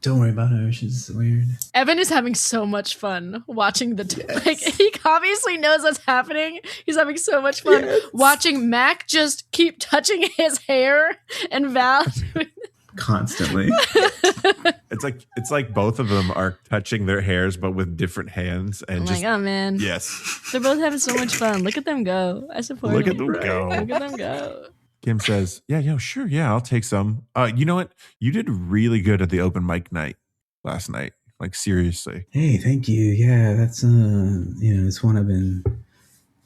Don't worry about her. She's weird. Evan is having so much fun watching he obviously knows what's happening. He's having so much fun watching Mac just keep touching his hair and Val. Constantly. It's like both of them are touching their hairs, but with different hands, and I'm just like, oh man, yes. they're both having so much fun. Look at them go. I support Look them. at them go. Look at them go. Kim says, sure, I'll take some. You know what? You did really good at the open mic night last night. Like seriously. Hey, thank you. Yeah, that's it's one I've been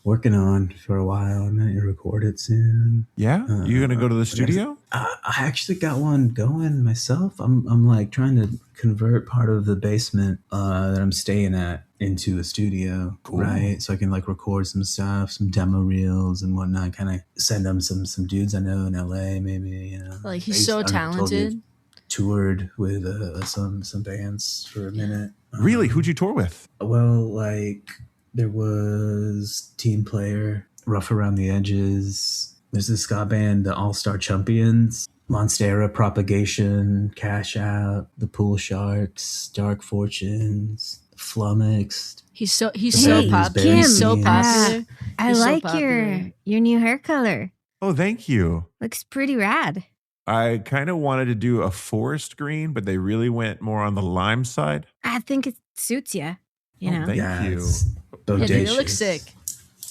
working on for a while. I'm going to record it soon. Yeah, you gonna go to the studio? I actually got one going myself. I'm like trying to convert part of the basement that I'm staying at into a studio, Cool. right? So I can like record some stuff, some demo reels and whatnot. Kind of send them some dudes I know in LA, maybe. Like he's so I told you, talented. toured with some bands for a minute. Really? Who'd you tour with? Well, like there was Team Player, Rough Around the Edges. There's this ska band, the All Star Champions, Monstera, Propagation, Cash Out, the Pool Sharks, Dark Fortunes, Flummoxed. He's so Hey, popular. Kim, He's so yes. popular. I He's so like popular. your new hair color. Oh, thank you. Looks pretty rad. I kind of wanted to do a forest green, but they really went more on the lime side. I think it suits you. You Oh, know. thank you. it's Yeah, dude, it bodacious. looks sick.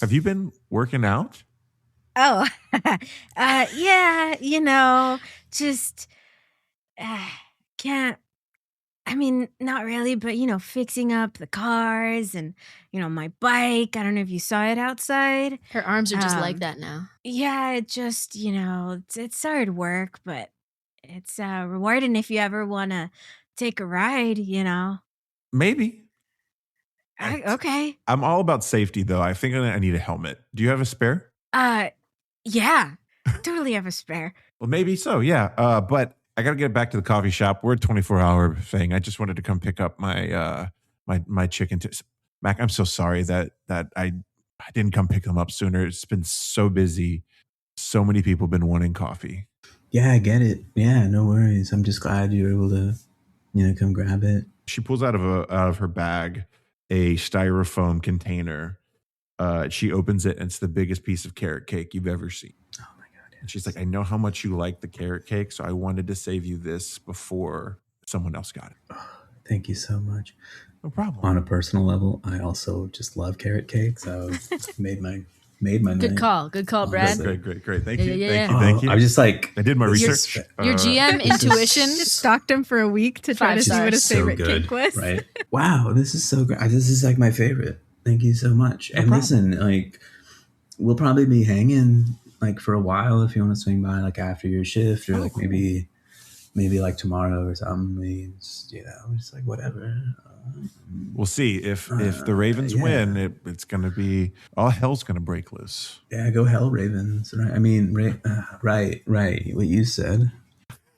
Have you been working out? Oh, yeah, just can't. I mean, not really, but fixing up the cars and my bike. I don't know if you saw it outside. Her arms are just like Um, that now. Yeah, it just it's hard work, but it's rewarding if you ever want to take a ride. Maybe. Okay. I'm all about safety, though. I think I need a helmet. Do you have a spare? Yeah, totally have a spare. Well, maybe so, yeah. But I got to get back to the coffee shop. We're a 24-hour thing. I just wanted to come pick up my my chicken. Mac, I'm so sorry that I didn't come pick them up sooner. It's been so busy. So many people been wanting coffee. Yeah, I get it. Yeah, no worries. I'm just glad you were able to, come grab it. She pulls out of her bag a styrofoam container. She opens it, and it's the biggest piece of carrot cake you've ever seen. Oh my God. And she's like, I know how much you like the carrot cake, so I wanted to save you this before someone else got it. Thank you so much. No problem. On a personal level, I also just love carrot cake, so made my Good night. call. Good call, Oh, Brad. Great. Thank you. Yeah. Thank you. I was just like, I did my Your- research. Your GM this is- intuition. Just stalked him for a week to try 5 to see what stars. his so favorite good, cake was. right? Wow, this is so great. This is like my favorite. Thank you so much. No And problem. listen, like we'll probably be hanging like for a while if you want to swing by like after your shift or like cool. maybe like tomorrow or something. We just, just like whatever. We'll see if the Ravens yeah. win. It's going to be all hell's going to break loose. Yeah, go hell Ravens. Right? I mean, right. What you said.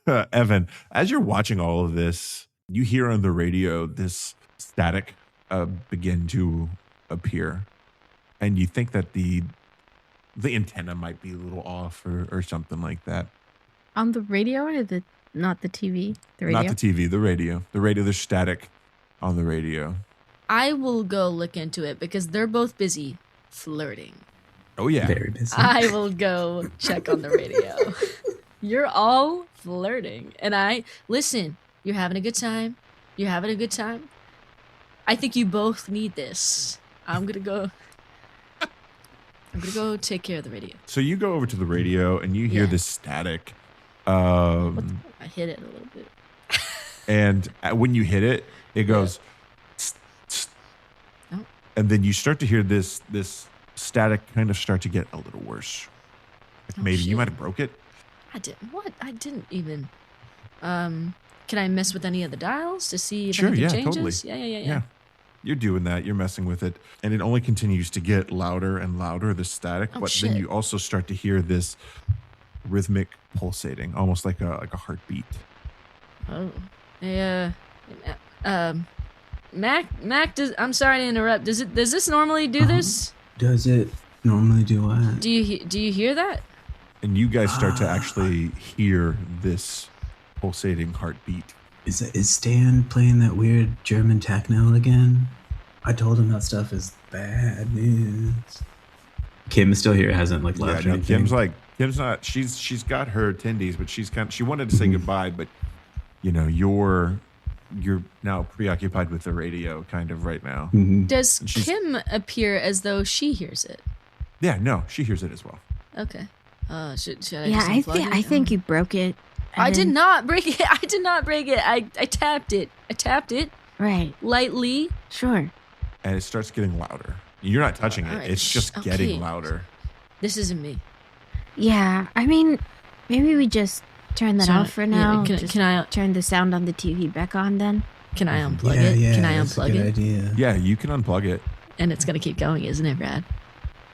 Evan, as you're watching all of this, you hear on the radio this static begin to appear, and you think that the antenna might be a little off or something like that. On the radio or not the TV? The radio? Not the TV, the radio. The radio, there's static on the radio. I will go look into it because they're both busy flirting. Oh, yeah. Very busy. I will go check on the radio. You're all flirting. And listen, you're having a good time. You're having a good time. I think you both need this. I'm going to go take care of the radio. So you go over to the radio and you hear this static. I hit it a little bit. And when you hit it, it goes... tss, tss. Oh. And then you start to hear this static kind of start to get a little worse. Like maybe you shit. might have broke it. I didn't. What? I didn't even. Can I mess with any of the dials to see if Sure, anything yeah, changes? totally. Yeah. You're doing that. You're messing with it. And it only continues to get louder and louder, the static. Oh, but shit. then you also start to hear this rhythmic pulsating, almost like a heartbeat. Oh. Mac, I'm sorry to interrupt. Does this normally do this? Does it normally do what? Do you hear that? And you guys start to actually hear this pulsating heartbeat. Is Stan playing that weird German techno again? I told him that stuff is bad news. Kim is still here. Hasn't left. Yeah, or no, anything. Kim's not. She's got her attendees, but she wanted to say goodbye, but you're now preoccupied with the radio kind of right now. Mhm. Does Kim appear as though she hears it? Yeah, no, she hears it as well. Okay. Should I Yeah, just unplug it? I think you broke it. I did Evan. not break it. I did not break it. I tapped it. I tapped it Right. lightly. Sure. And it starts getting louder. You're not touching it. Alright, It's just okay. getting louder. This isn't me. Yeah. I mean, maybe we just turn that So, off for now. yeah, Just can I turn the sound on the TV back on then? unplug yeah, it? Yeah, Can I that's unplug a good it? idea. Yeah, you can unplug it. And it's gonna keep going, isn't it, Brad?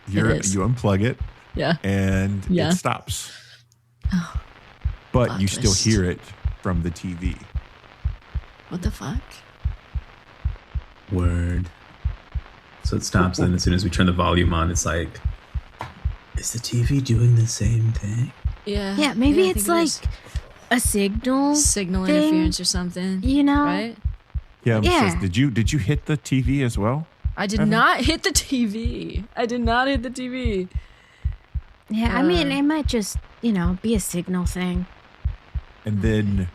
You is. unplug it Yeah. and Yeah. it stops. Oh, But plot you still twist. hear it from the TV. what the fuck? Word. So it stops, and as soon as we turn the volume on, it's like, is the TV doing the same thing? Yeah. Yeah, maybe I it's think it like is. a signal. signal thing, interference or something. You know? Right? Kim Yeah. says, did you hit the TV as well? I did Evan? not hit the TV. I did not hit the TV. Yeah, I mean, it might just, be a signal thing. And then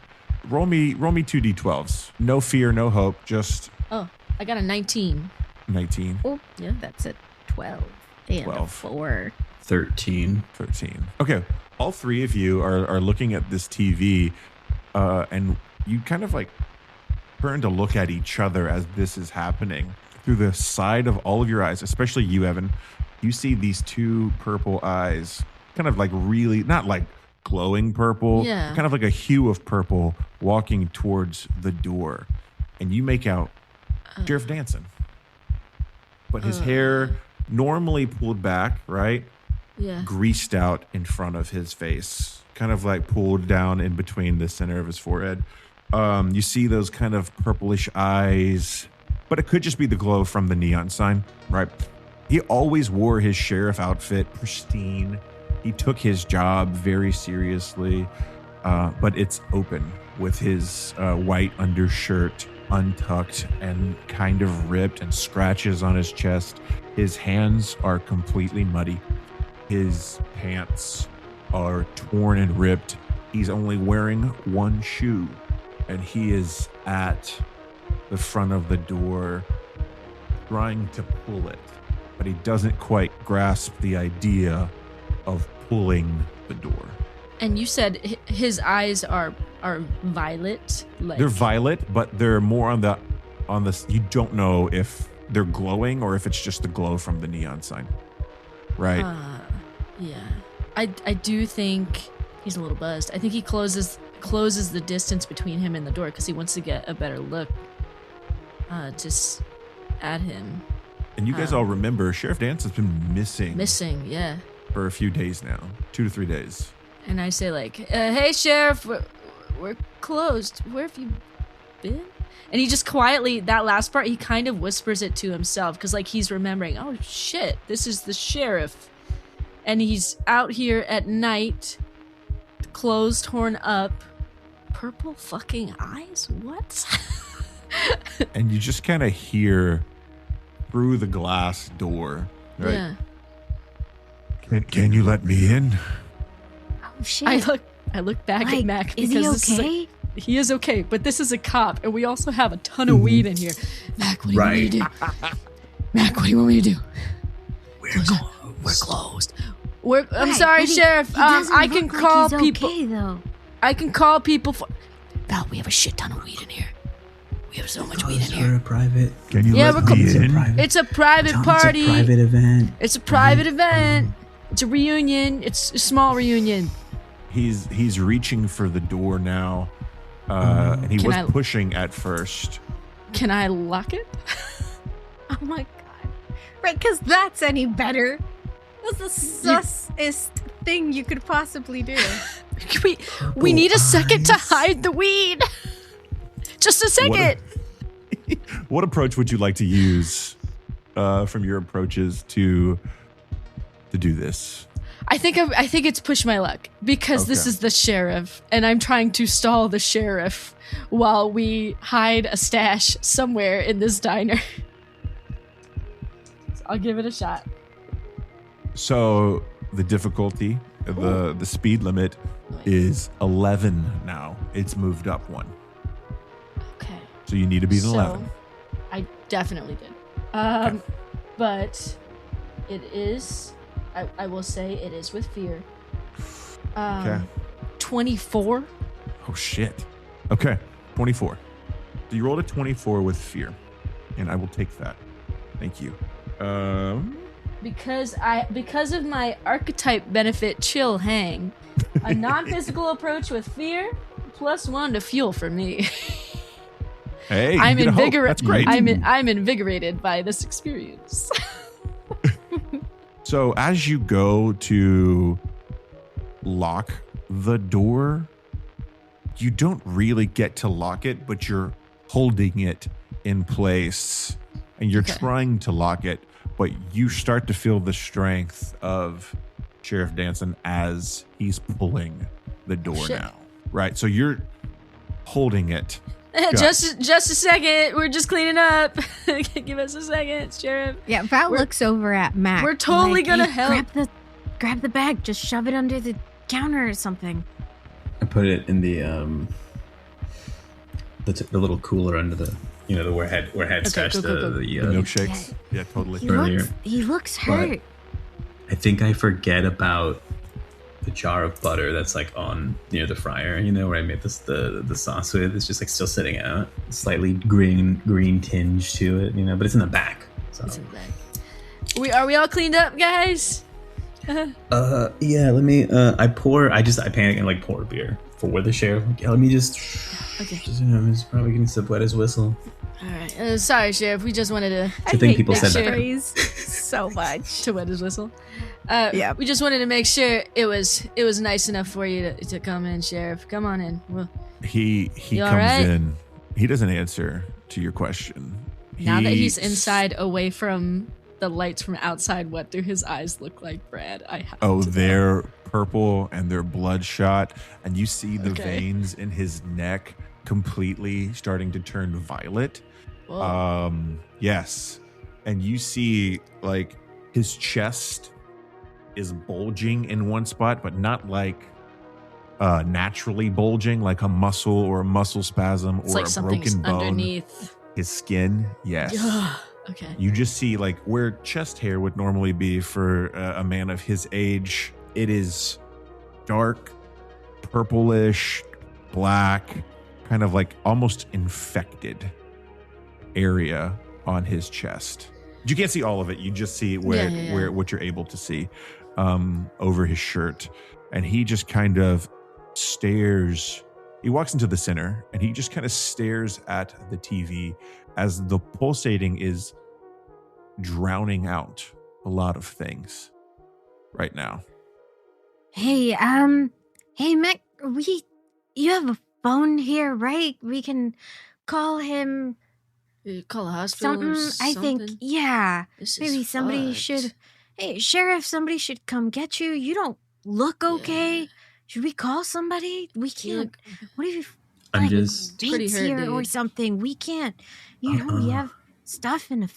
roll me 2d12s. No fear, no hope, just Oh, I got a 19. 19, Oh, Yeah. that's a 12 and a 12. 4. 13. 13. Okay, all three of you are looking at this TV, and you kind of like turn to look at each other as this is happening. Through the side of all of your eyes, especially you, Evan, you see these two purple eyes, kind of like really, not like glowing purple, Yeah. kind of like a hue of purple walking towards the door. And you make out Sheriff Danson. But his hair normally pulled back, right? Yeah. Greased out in front of his face, kind of like pulled down in between the center of his forehead. You see those kind of purplish eyes, but it could just be the glow from the neon sign, right? He always wore his sheriff outfit pristine. He took his job very seriously, but it's open with his white undershirt untucked and kind of ripped and scratches on his chest. His hands are completely muddy. His pants are torn and ripped. He's only wearing one shoe, and he is at the front of the door trying to pull it, but he doesn't quite grasp the idea of pulling the door. And you said his eyes are violet. Like, They're violet, but they're more on the you don't know if they're glowing or if it's just the glow from the neon sign. Right? Yeah. I do think he's a little buzzed. I think he closes the distance between him and the door because he wants to get a better look just at him. And you guys all remember Sheriff Dance has been missing Yeah. for a few days now, 2 to 3 days. And I say like, hey, Sheriff, we're closed. Where have you been? And he just quietly, that last part, he kind of whispers it to himself because like he's remembering, oh shit, this is the sheriff. And he's out here at night closed, torn up, purple fucking eyes. What? And you just kind of hear through the glass door, right? Yeah. Can you let me in? Oh shit! I look back at Mac is because he okay? he is okay, but this is a cop, and we also have a ton of weed in here. Mac, what do you want me to do? Mac, what do you want me to do? We're closed. I'm sorry, Sheriff. I can call people. Okay, though. I can call people for. Val, we have a shit ton of weed in here. We have so much weed in here. Private. Can you let me in? It's a private party. It's a private event. It's a private event. It's a reunion. It's a small reunion. He's reaching for the door now, and he was pushing at first. Can I lock it? Oh my god! Right, because that's any better. That's the sussest thing you could possibly do. We need a second to hide the weed. Just a second. What approach would you like to use from your approaches to do this? I think it's push my luck because this is the sheriff, and I'm trying to stall the sheriff while we hide a stash somewhere in this diner. So I'll give it a shot. So the difficulty, the speed limit is 11 now. It's moved up one. Okay. So you need to be an 11. I definitely did. Okay. But it is. I will say it is with fear. Okay. 24. Oh shit. Okay. 24. So you rolled a 24 with fear, and I will take that. Thank you. Because of my archetype benefit, chill hang, a non-physical approach with fear, +1 to fuel for me. Hey, I'm invigorated. That's great. I'm invigorated by this experience. So as you go to lock the door, you don't really get to lock it, but you're holding it in place and you're trying to lock it, but you start to feel the strength of Sheriff Danson as he's pulling the door now. Right? So you're holding it. Just a second. We're just cleaning up. Give us a second, Sheriff. Yeah, Val looks over at Mac. We're totally gonna help. Grab the bag. Just shove it under the counter or something. I put it in the little cooler under the where I had stashed the milkshakes. Yeah, totally. He looks hurt. But I think I forget about the jar of butter that's like on near the fryer, where I made the sauce with. It's just like still sitting out, slightly green tinge to it, but it's in the back. So. It's in the back. Are we all cleaned up, guys? Yeah. Let me. I panic and like pour beer for the sheriff. Yeah, let me just. Okay. He's probably getting to wet his whistle. All right. Sorry, Sheriff. We just wanted to. I think people said that phrase so much. To wet his whistle. Yeah. We just wanted to make sure it was nice enough for you to come in, Sheriff. Come on in. He comes in. He doesn't answer to your question. Now that he's inside, away from the lights from outside, what do his eyes look like, Brad? They're purple and they're bloodshot, and you see the veins in his neck completely starting to turn violet. Whoa. Yes, and you see like his chest is bulging in one spot, but not like naturally bulging, like a muscle or a muscle spasm or like a broken bone underneath his skin. Yes. Okay. You just see like where chest hair would normally be for a man of his age. It is dark, purplish, black, kind of like almost infected area on his chest. You can't see all of it. You just see where what you're able to see over his shirt. And he just kind of stares. He walks into the center and he just kind of stares at the TV as the pulsating is drowning out a lot of things right now. Hey, Mac, you have a phone here, right? We can call him. Call a hospital or something? I think, yeah. Maybe somebody fucked. should. Hey, Sheriff, somebody should come get you. You don't look okay. Should we call somebody? We can't. What if you I'm just pretty faints hurt, here or dude. something? We can't. You know, we have stuff and a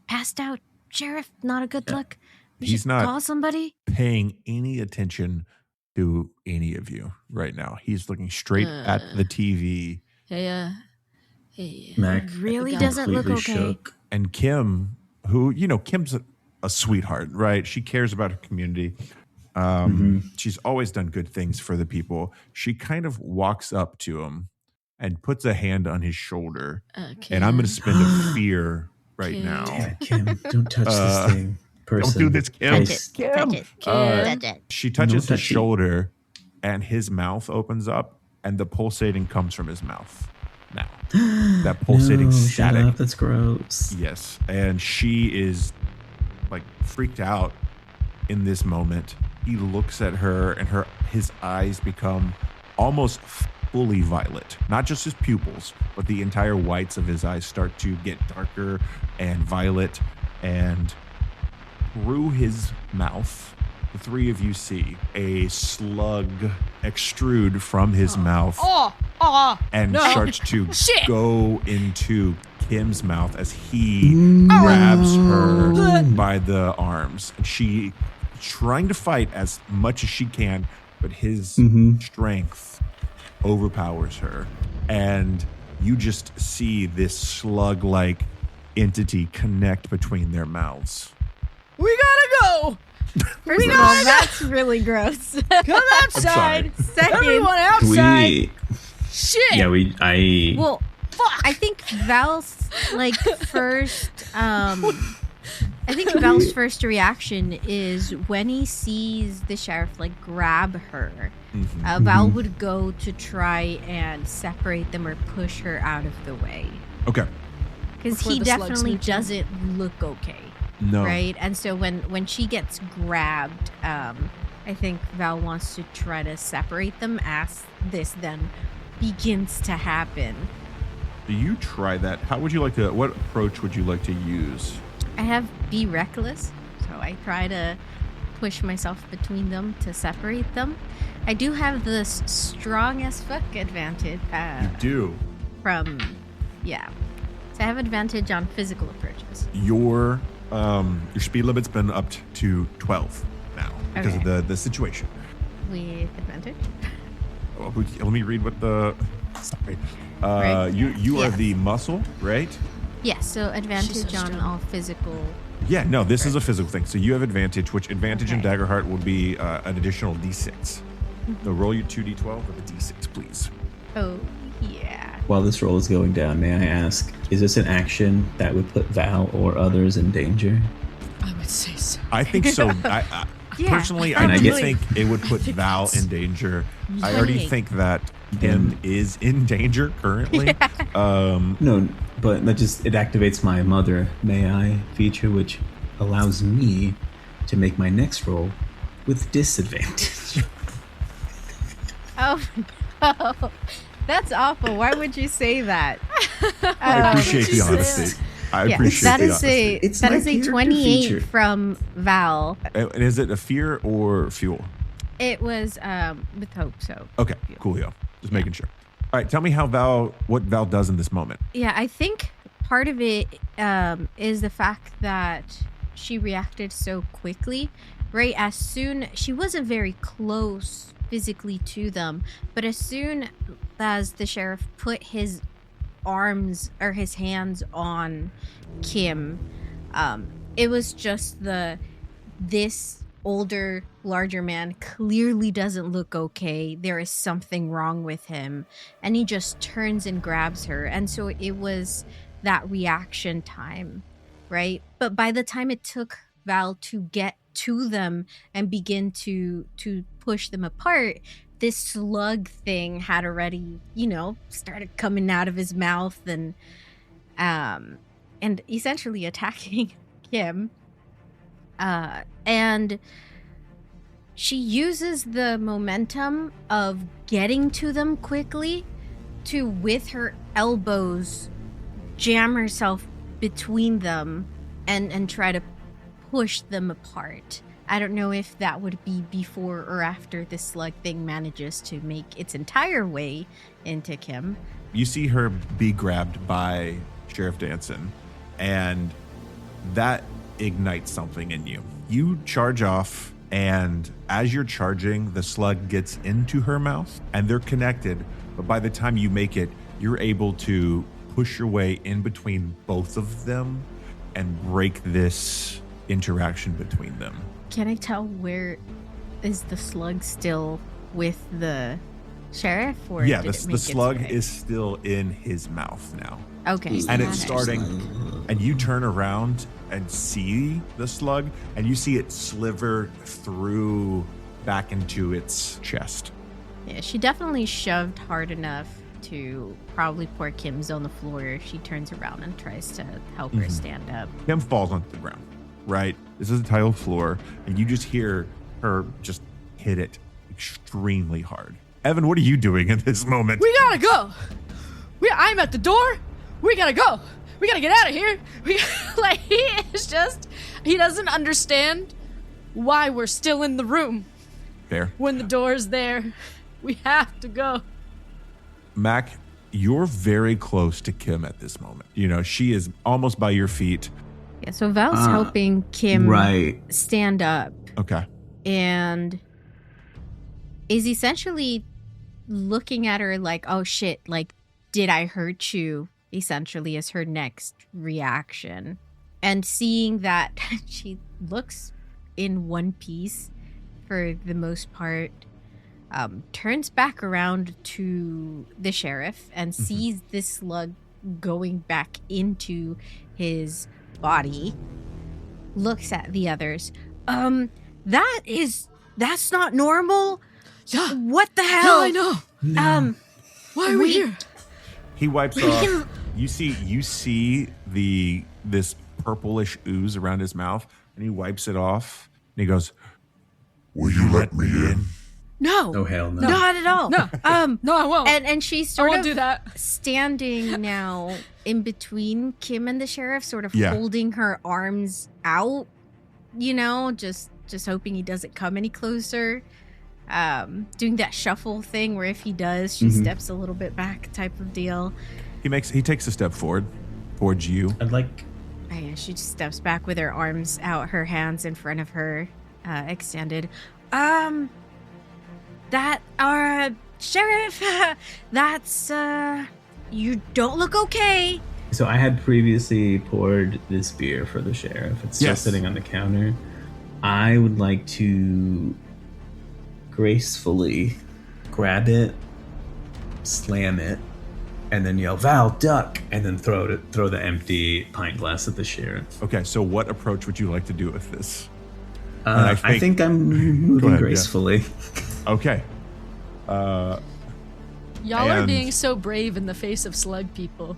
passed out sheriff. Not a good look. We He's should not- call somebody. Paying any attention to any of you right now. He's looking straight at the TV. Hey, Mac Really guy doesn't look completely okay. shook. And Kim, who, Kim's a sweetheart, right? She cares about her community. She's always done good things for the people. She kind of walks up to him and puts a hand on his shoulder. And I'm going to spend a fear right Kim. now. Damn it, Kim, don't touch this thing. Person. Don't do this, Kim. Touch it. Touch it. She touches No his touching. shoulder and his mouth opens up and the pulsating comes from his mouth now. That pulsating No, shut static. up, that's gross. Yes. And she is like freaked out in this moment. He looks at her and his eyes become almost fully violet. Not just his pupils, but the entire whites of his eyes start to get darker and violet. And through his mouth, the three of you see a slug extrude from his mouth and starts to go into Kim's mouth as he grabs her by the arms. And she trying to fight as much as she can, but his strength overpowers her. And you just see this slug-like entity connect between their mouths. We gotta go. First of all, that's really gross. Come outside. Second, Everyone outside. Shit. Yeah, I well, I think Val's first. I think Val's first reaction is when he sees the sheriff grab her. Val would go to try and separate them or push her out of the way Okay. because Before he the slugs definitely reach him. doesn't look okay. No. Right, and so when she gets grabbed, I think Val wants to try to separate them as this then begins to happen. Do you try that? How would you like to, what approach would you like to use? I have be reckless, so I try to push myself between them to separate them. I do have this strong as fuck advantage You do. from, yeah. So I have advantage on physical approaches. Your speed limit's been upped to 12 now because of the situation. With advantage? Oh, let me read what the. Sorry. Right. You are Yes. the muscle, right? Yes, so advantage on strong. all physical. Yeah. No, this is a physical thing. So you have advantage, which advantage in Okay. Daggerheart will be an additional D6. So roll your 2D12 with a D6, please. Oh, yeah. While this roll is going down, may I ask, is this an action that would put Val or others in danger? I would say so. I think so. I Yeah, personally, I And I do get- think it would put Val in danger. I already think that Kim is in danger currently. No, but that just, it activates my Mother May I feature, which allows me to make my next roll with disadvantage. Oh, no. That's awful. Why would you say that? I appreciate the honesty. I appreciate that the is honesty. It's that my is a character 28 feature. from Val. And is it a fear or fuel? It was with hope. So Okay, coolio. Just making sure. All right, tell me what Val does in this moment. yeah, I think part of it is the fact that she reacted so quickly. Right, as soon she wasn't very close physically to them, but as soon as the sheriff put his arms or his hands on Kim, it was just this older, larger man clearly doesn't look okay. There is something wrong with him, and he just turns and grabs her. And so it was that reaction time, right? But by the time it took Val to get to them and begin to push them apart, this slug thing had already, started coming out of his mouth and essentially attacking Kim. And she uses the momentum of getting to them quickly to, with her elbows, jam herself between them and try to push them apart I don't know if that would be before or after the slug thing manages to make its entire way into Kim. You see her be grabbed by Sheriff Danson, and that ignites something in you. You charge off, and as you're charging, the slug gets into her mouth, and they're connected. But by the time you make it, you're able to push your way in between both of them and break this interaction between them. Can I tell where is the slug still with the sheriff? Or Yeah, did it make the slug its way? is still in his mouth now. Okay. so And that it's is- starting, and you turn around and see the slug, and you see it sliver through back into its chest. Yeah, she definitely shoved hard enough to probably poor Kim's on the floor. She turns around and tries to help her stand up. Kim falls onto the ground, right? This is a tiled floor, and you just hear her just hit it extremely hard. Evan, what are you doing in this moment? We gotta go. I'm at the door. We gotta go. We gotta get out of here. Like, he doesn't understand why we're still in the room There. when the door's there. We have to go. Mac, you're very close to Kim at this moment. You know, she is almost by your feet. Yeah, so Val's helping Kim Right. stand up Okay. and is essentially looking at her like, oh shit, like, did I hurt you? Essentially is her next reaction. And seeing that she looks in one piece for the most part, turns back around to the sheriff and sees this slug going back into his body, looks at the others. That's not normal. Yeah. What the hell? Yeah, I know. Why are we here? He wipes off. You see this purplish ooze around his mouth, and he wipes it off, and he goes, "Will you let me in?" No. Oh, hell no. Not at all. No. No, I won't. And she's I sort won't of do that. standing now in between Kim and the sheriff, sort of Yeah. holding her arms out, you know, just hoping he doesn't come any closer. Doing that shuffle thing where if he does, she steps a little bit back type of deal. He takes a step forward towards you. I'd like. Oh, yeah, she just steps back with her arms out, her hands in front of her, extended. Sheriff, that's, you don't look okay. So I had previously poured this beer for the sheriff. It's still Yes. sitting on the counter. I would like to gracefully grab it, slam it, and then yell, "Val, duck!" and then throw the empty pint glass at the sheriff. Okay, so what approach would you like to do with this? I think I'm moving ahead, yeah. gracefully. Okay. Y'all are And- being so brave in the face of slug people.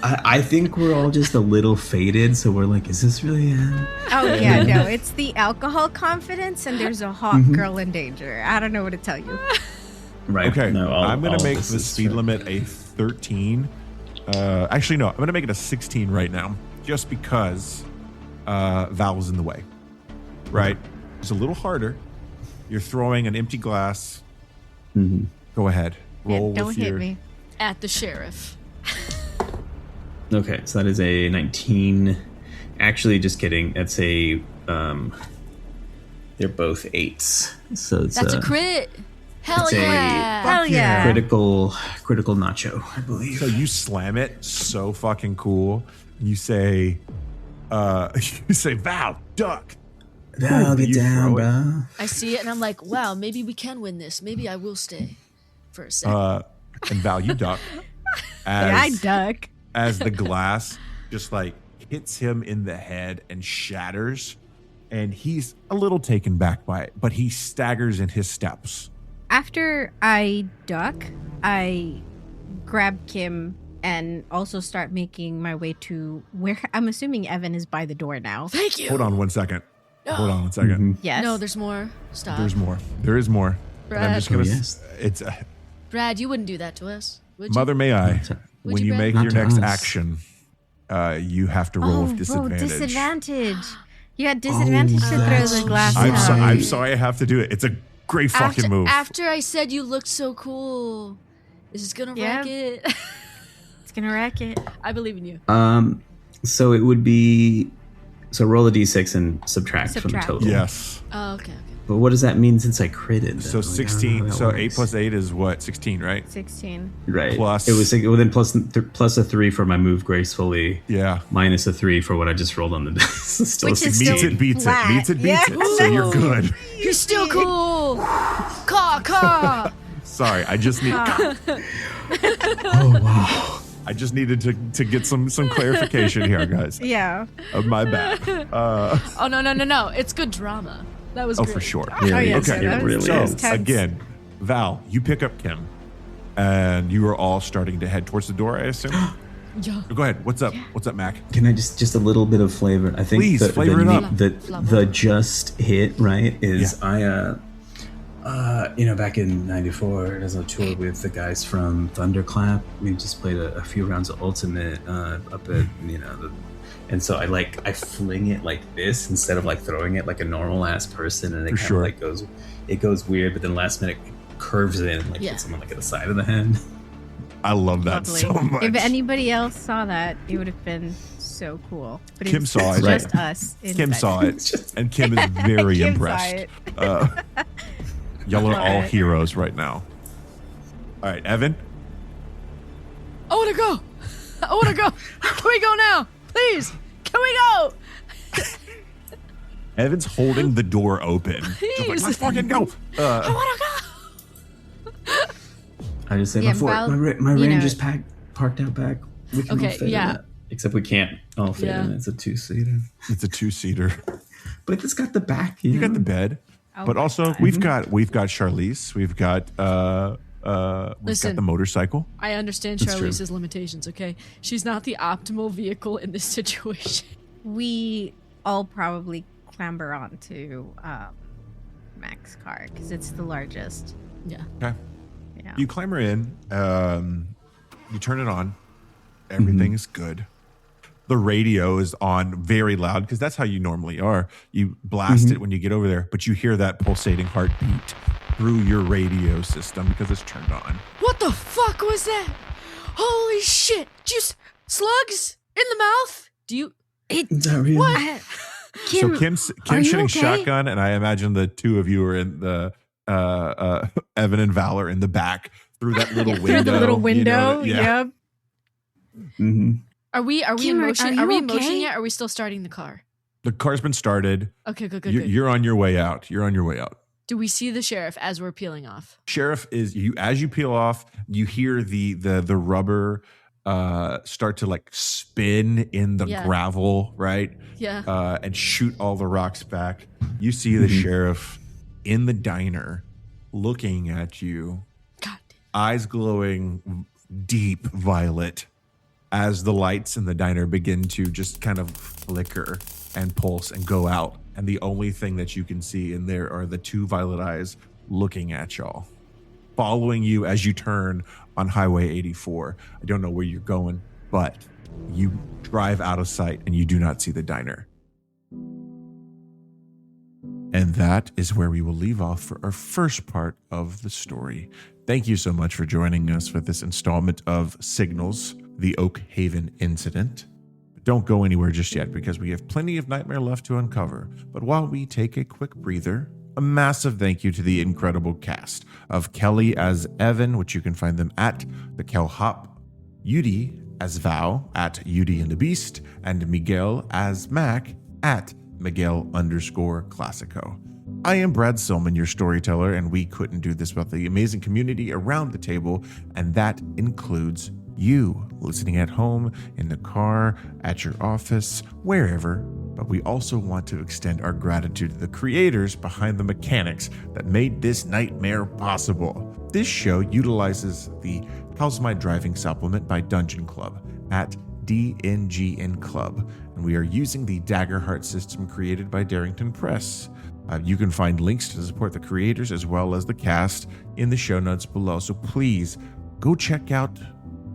I think we're all just a little faded, so we're like, is this really him? Oh, yeah, no, it's the alcohol confidence, and there's a hot girl in danger. I don't know what to tell you. Right. Okay. No, I'm going all to make this the is speed true. limit a 13. Actually, no. I'm going to make it a 16 right now, just because Val's in the way. Right? It's a little harder. You're throwing an empty glass. Mhm. Go ahead. Roll Yeah, don't with hit your... me. At the sheriff. Okay, so that is a 19. Actually, just kidding. That's a they're both 8s. So it's That's a crit. Hell it's a- yeah. Hell yeah. critical nacho, I believe. So you slam it so fucking cool. You say, Val, duck. Val, get You down, throw it. bro. I see it and I'm like, wow, maybe we can win this. Maybe I will stay for a second. And Val, you duck. Yeah, I As, duck. as the glass just like hits him in the head and shatters. And he's a little taken back by it, but he staggers in his steps. After I duck, I grab Kim and also start making my way to where I'm assuming Evan is by the door now. Thank you. Hold on one second. Hold on one second. Mhm. Yes. No, there's more. Stop. There's more. There is more. But I'm Brad. just gonna. Oh, yes. It's Brad, you wouldn't do that to us, would you? Mother, may I? Not to- Would When you, you Brad? make Not your to next us. action, you have to roll with disadvantage. disadvantage. You had disadvantage to throw that's the glass right. down. I'm sorry I have to do it. It's a great fucking move. After I said you looked so cool, this is gonna wreck it. It's gonna wreck it. I believe in you. So it would be, so roll a d6 and subtract from the total. Yes. Oh, okay. But what does that mean since I critted? So Like, I don't know how 16. that So works. 8 plus 8 is what? 16, right? 16. Right. Plus- It was well, then plus a 3 for my move gracefully. Yeah. Minus a 3 for what I just rolled on the dice. Still Which is Meets still it, beats flat. it. Meets it, beats Yeah. it. So you're good. You're still cool. Caw. Sorry, I just need. Oh wow. I just needed to get some clarification here, guys. Yeah. My bad. Oh no! It's good drama. That was Oh, great. for sure. Yeah, yeah, Okay. that was- really So is. tense. again, Val, you pick up Kim, and you are all starting to head towards the door. I assume. Yeah. Go ahead. What's up? What's up, Mac? Can I just a little bit of flavor? I think Please, flavor it up. The just hit, right, is back in '94, as I toured with the guys from Thunderclap, we just played a few rounds of Ultimate up at and so I fling it like this instead of like throwing it like a normal ass person, and it For kind sure. of like goes weird, but then last minute curves in and Yeah. hits someone like at the side of the head. I love that Lovely. so much. If anybody else saw that, it would have been so cool. But Kim it's saw it. just Right. us. Kim inside. saw it, and Kim is very Kim saw impressed. it. Y'all are all Alright. heroes right now. All right, Evan. I wanna go. Can we go now, please? Can we go? Evan's holding the door open. Just like, Please. let's fucking go. I wanna go. I just said Yeah, before, Val, my you range know- is parked out back. We can all Okay, fit yeah. in it. Except we can't all fit Yeah. in it. It's a 2-seater. It's a 2-seater. But it's got the back. You got the bed, Oh but my also God. we've got Charlize. We've got Listen. the motorcycle. I understand That's true. Charlize's limitations. Okay, she's not the optimal vehicle in this situation. We all probably clamber onto Mac's car because it's the largest. Yeah. Okay. Yeah. You climber in. You turn it on. Everything is good. The radio is on very loud because that's how you normally are. You blast it when you get over there, but you hear that pulsating heartbeat through your radio system because it's turned on. What the fuck was that? Holy shit! Slugs in the mouth? Do you? Is that real? What? So Kim's are you shooting okay? shotgun, and I imagine the two of you are in the Evan and Val are in the back through that little window. Through the little you window. know, yeah. Yep. Mm-hmm. Are we in Kim, are motion? you Are we in motion okay? yet? Or are we still starting the car? The car's been started. Okay, good. You're on your way out. You're on your way out. Do we see the sheriff as we're peeling off? Sheriff is you as you peel off. You hear the rubber start to like spin in the Yeah. gravel, right? Yeah. And shoot all the rocks back. You see the sheriff in the diner, looking at you, God. eyes glowing deep violet as the lights in the diner begin to just kind of flicker and pulse and go out. And the only thing that you can see in there are the two violet eyes looking at y'all, following you as you turn on Highway 84. I don't know where you're going, but you drive out of sight and you do not see the diner. And that is where we will leave off for our first part of the story. Thank you so much for joining us for this installment of Signals, the Oakhaven Incident. Don't go anywhere just yet because we have plenty of nightmare left to uncover. But while we take a quick breather, a massive thank you to the incredible cast of Kelly as Evan, which you can find them at the Kel Hop, Yudi as Val at Yudi and the Beast, and Miguel as Mac at Miguel_Classico. I am Brad Silman, your storyteller, and we couldn't do this without the amazing community around the table, and that includes you listening at home, in the car, at your office, wherever. But we also want to extend our gratitude to the creators behind the mechanics that made this nightmare possible. This show utilizes the How's My Driving supplement by Dungeon Club at DNGN Club, and we are using the Daggerheart system created by Darrington Press. You can find links to support the creators as well as the cast in the show notes below, so please go check out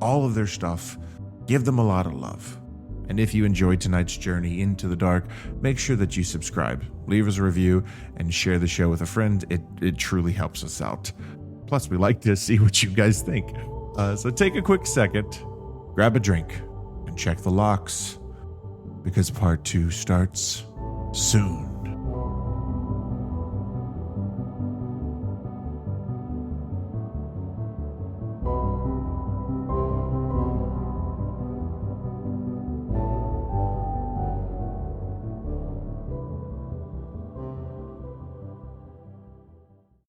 all of their stuff. Give them a lot of love. And if you enjoyed tonight's journey into the dark, make sure that you subscribe, leave us a review, and share the show with a friend. It truly helps us out. Plus, we like to see what you guys think. So take a quick second, grab a drink, and check the locks, because part 2 starts soon.